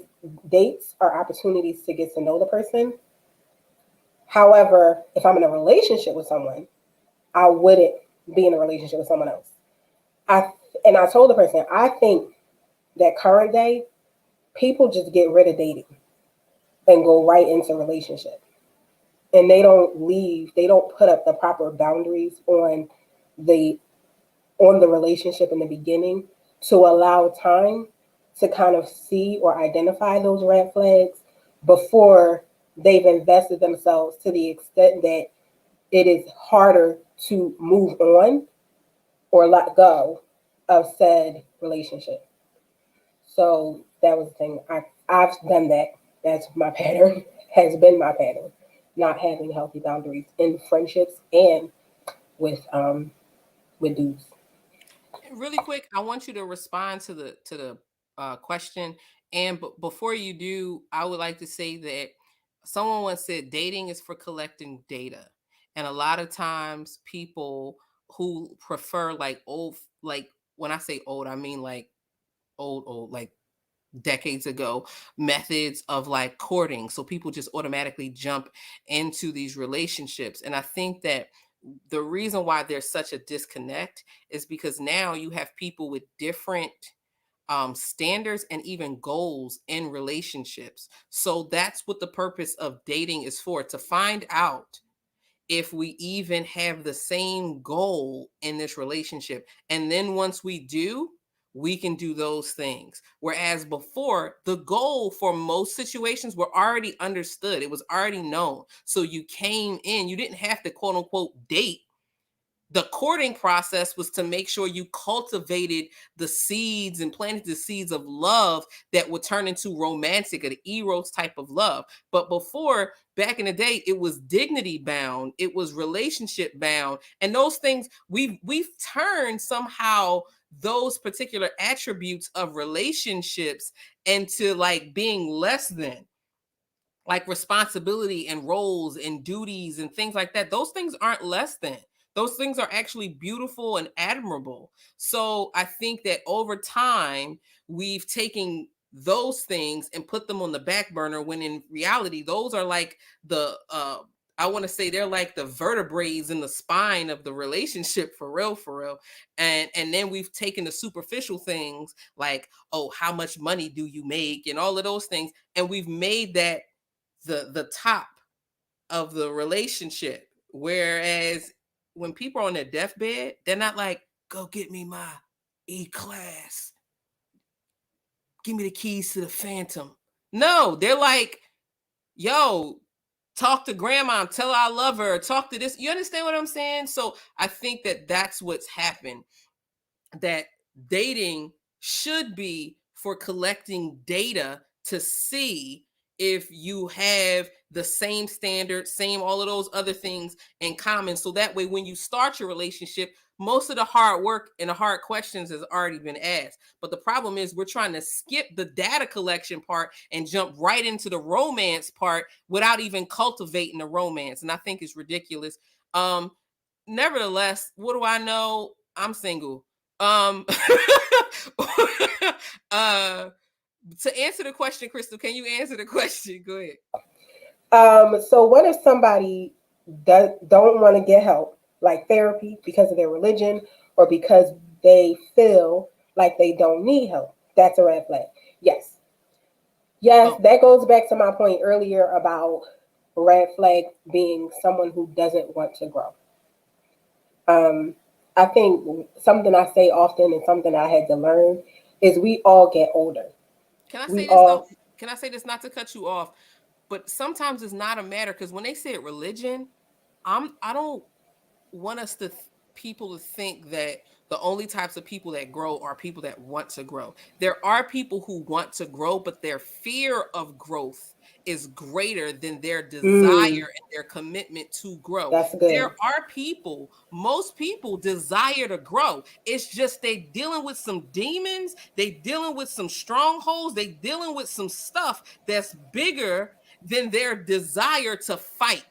dates are opportunities to get to know the person. However, if I'm in a relationship with someone, I wouldn't be in a relationship with someone else. I and I told the person, I think that current day people just get rid of dating and go right into relationship, and they don't leave. They don't put up the proper boundaries the on the relationship in the beginning to allow time to kind of see or identify those red flags before they've invested themselves to the extent that it is harder to move on or let go of said relationship. So that was the thing. I've done that. That's my pattern. Has been my pattern. Not having healthy boundaries in friendships and with dudes. Really quick, I want you to respond to the question. And before you do, I would like to say that someone once said dating is for collecting data, and a lot of times people who prefer like old, like when I say old, I mean like old, like decades ago, methods of like courting. So people just automatically jump into these relationships. And I think that the reason why there's such a disconnect is because now you have people with different standards and even goals in relationships. So that's what the purpose of dating is for, to find out if we even have the same goal in this relationship. And then once we do, we can do those things. Whereas before, the goal for most situations were already understood, it was already known. So you came in, you didn't have to quote unquote date. The courting process was to make sure you cultivated the seeds and planted the seeds of love that would turn into romantic or the eros type of love. But before, back in the day, it was dignity bound, it was relationship bound, and those things we've turned somehow those particular attributes of relationships into like being less than, like responsibility and roles and duties and things like that. Those things aren't less than. Those things are actually beautiful and admirable. So I think that over time, we've taken those things and put them on the back burner when in reality, those are like I want to say they're like the vertebrae in the spine of the relationship, for real, for real. And then we've taken the superficial things like, oh, how much money do you make and all of those things, and we've made that the top of the relationship. Whereas when people are on their deathbed, they're not like, go get me my E-Class, give me the keys to the Phantom. No, they're like, yo, talk to grandma, tell her I love her, talk to this. You understand what I'm saying? So I think that that's what's happened, that dating should be for collecting data to see if you have the same standards, same all of those other things in common. So that way, when you start your relationship, most of the hard work and the hard questions has already been asked. But the problem is we're trying to skip the data collection part and jump right into the romance part without even cultivating the romance. And I think it's ridiculous. Nevertheless, what do I know? I'm single. Um uh to answer the question, Crystal, can you answer the question? Go ahead. So what if somebody don't want to get help, like therapy, because of their religion or because they feel like they don't need help? That's a red flag. Yes. Yes, Oh, that goes back to my point earlier about red flag being someone who doesn't want to grow. Um, I think something I say often and something I had to learn is we all get older. can I say We this though? all Can I say this, not to cut you off? But sometimes it's not a matter, because when they say religion, I don't want us to people to think that The only types of people that grow are people that want to grow. There are people who want to grow, but their fear of growth is greater than their desire Mm, and their commitment to grow. that's There good. are people, most people desire to grow. It's just they dealing with some demons, they dealing with some strongholds, they dealing with some stuff that's bigger than their desire to fight.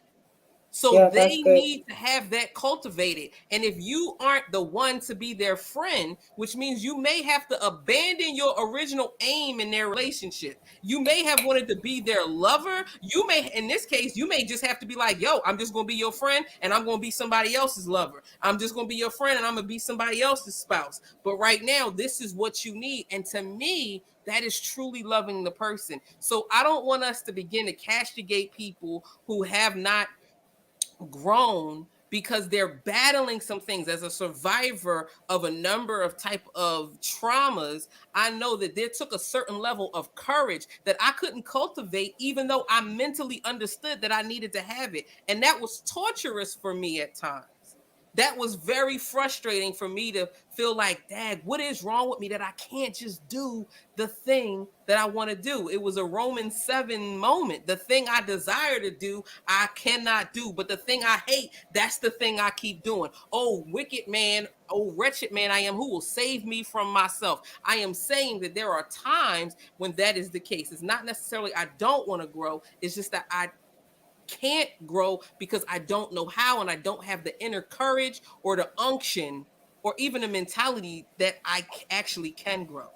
So Yeah, they that's good. need to have that cultivated. And if you aren't the one to be their friend, which means you may have to abandon your original aim in their relationship. You may have wanted to be their lover. You may, in this case, you may just have to be like, yo, I'm just going to be your friend and I'm going to be somebody else's lover. I'm just going to be your friend and I'm going to be somebody else's spouse. But right now, this is what you need. And to me, that is truly loving the person. So I don't want us to begin to castigate people who have not grown because they're battling some things. As a survivor of a number of type of traumas, I know that there took a certain level of courage that I couldn't cultivate, even though I mentally understood that I needed to have it. And that was torturous for me at times. That was very frustrating for me to feel like, dad, what is wrong with me that I can't just do the thing that I want to do? It was a Roman 7 moment. The thing I desire to do, I cannot do. But the thing I hate, that's the thing I keep doing. Oh, wicked man, oh, wretched man I am, who will save me from myself? I am saying that there are times when that is the case. It's not necessarily I don't want to grow. It's just that I can't grow because I don't know how, and I don't have the inner courage or the unction or even a mentality that I actually can grow.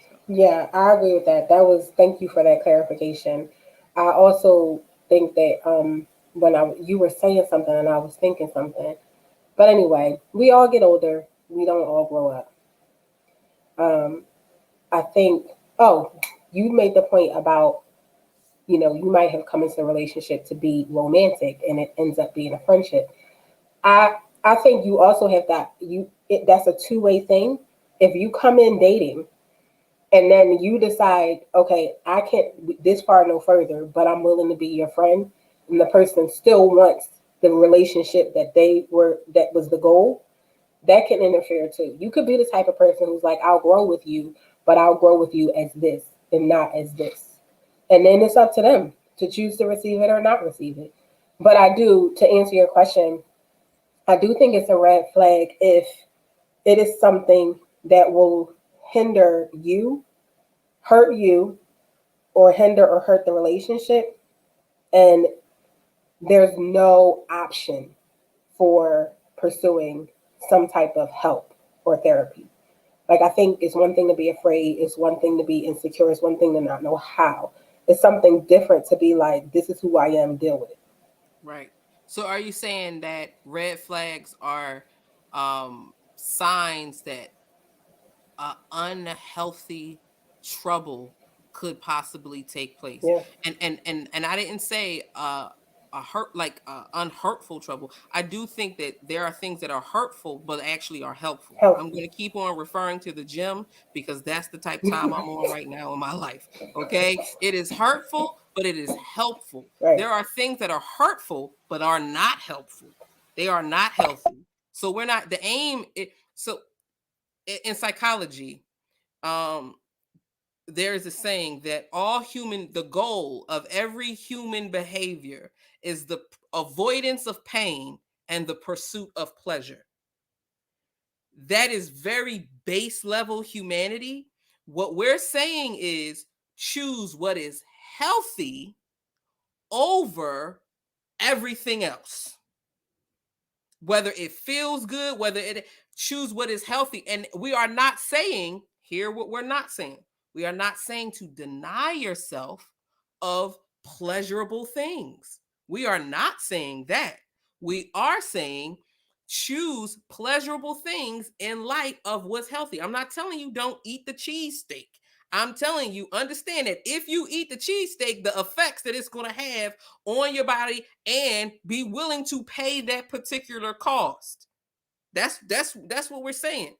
So, Yeah, I agree with that. That was thank you for that clarification. I also think that when I you were saying something and I was thinking something. But anyway, we all get older. We don't all grow up. Um, I think. Oh, you made the point about you might have come into a relationship to be romantic and it ends up being a friendship. I think you also have that's a two-way thing. If you come in dating and then you decide, okay, I can't this far no further, but I'm willing to be your friend, and the person still wants the relationship that was the goal, that can interfere too. You could be the type of person who's like, I'll grow with you, but I'll grow with you as this and not as this. And then it's up to them to choose to receive it or not receive it. But I do, to answer your question, I do think it's a red flag if it is something that will hinder you, hurt you, or hinder or hurt the relationship, and there's no option for pursuing some type of help or therapy. Like, I think it's one thing to be afraid, it's one thing to be insecure, it's one thing to not know how. It's something different to be like, this is who I am, deal with it. right. So are you saying that red flags are signs that unhealthy trouble could possibly take place? Yeah, And I didn't say a hurt like unhurtful trouble. I do think that there are things that are hurtful but actually are helpful. I'm healthy. going to keep on referring to the gym because that's the type of time I'm on right now in my life. Okay, it is hurtful but it is helpful. Right. There are things that are hurtful but are not helpful. They are not healthy. So we're not the aim so in psychology, um there is a saying that the goal of every human behavior is the avoidance of pain and the pursuit of pleasure. That is very base level humanity. What we're saying is choose what is healthy over everything else, whether it feels good, whether it choose what is healthy. And we are not saying, hear what we're not saying. We are not saying to deny yourself of pleasurable things. We are not saying that. We are saying choose pleasurable things in light of what's healthy. I'm not telling you don't eat the cheesesteak. I'm telling you, understand that if you eat the cheesesteak, the effects that it's going to have on your body, and be willing to pay that particular cost. That's what we're saying.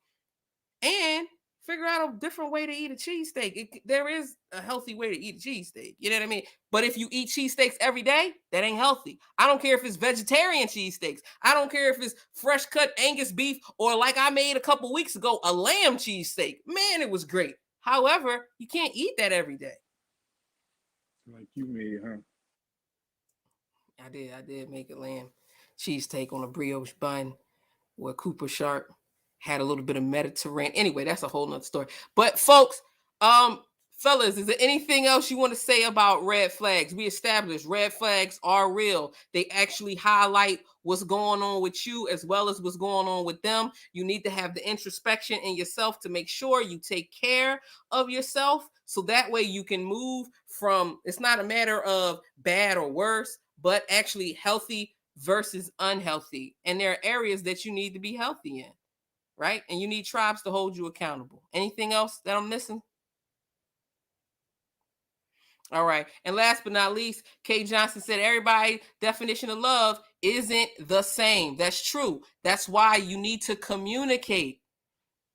And figure out a different way to eat a cheesesteak. There is a healthy way to eat a cheesesteak. You know what I mean? But if you eat cheesesteaks every day, that ain't healthy. I don't care if it's vegetarian cheesesteaks. I don't care if it's fresh cut Angus beef or like I made a couple weeks ago, a lamb cheesesteak. Man, it was great. However, you can't eat that every day. Like you made, huh? I did make a lamb cheesesteak on a brioche bun where Cooper Sharp had a little bit of Mediterranean. Anyway, that's a whole nother story. But folks, fellas, is there anything else you want to say about red flags? We established red flags are real. They actually highlight what's going on with you as well as what's going on with them. You need to have the introspection in yourself to make sure you take care of yourself so that way you can move from, it's not a matter of bad or worse, but actually healthy versus unhealthy. And there are areas that you need to be healthy in, right? And you need tribes to hold you accountable. Anything else that I'm missing? All right. And last but not least, Kay Johnson said everybody's definition of love isn't the same. That's true. That's why you need to communicate.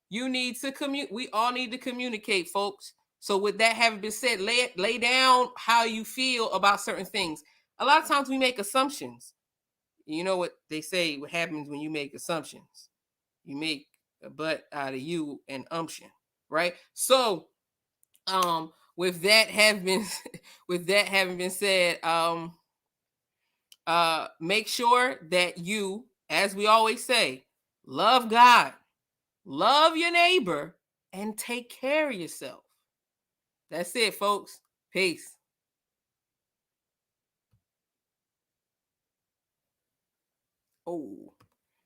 You need to communicate. We all need to communicate, folks. So with that having been said, lay down how you feel about certain things. A lot of times we make assumptions. You know what they say, what happens when you make assumptions? You make a butt out of you and umption, right? So with that having been with that having been said, make sure that you, as we always say, love God, love your neighbor, and take care of yourself. That's it, folks. Peace. Oh.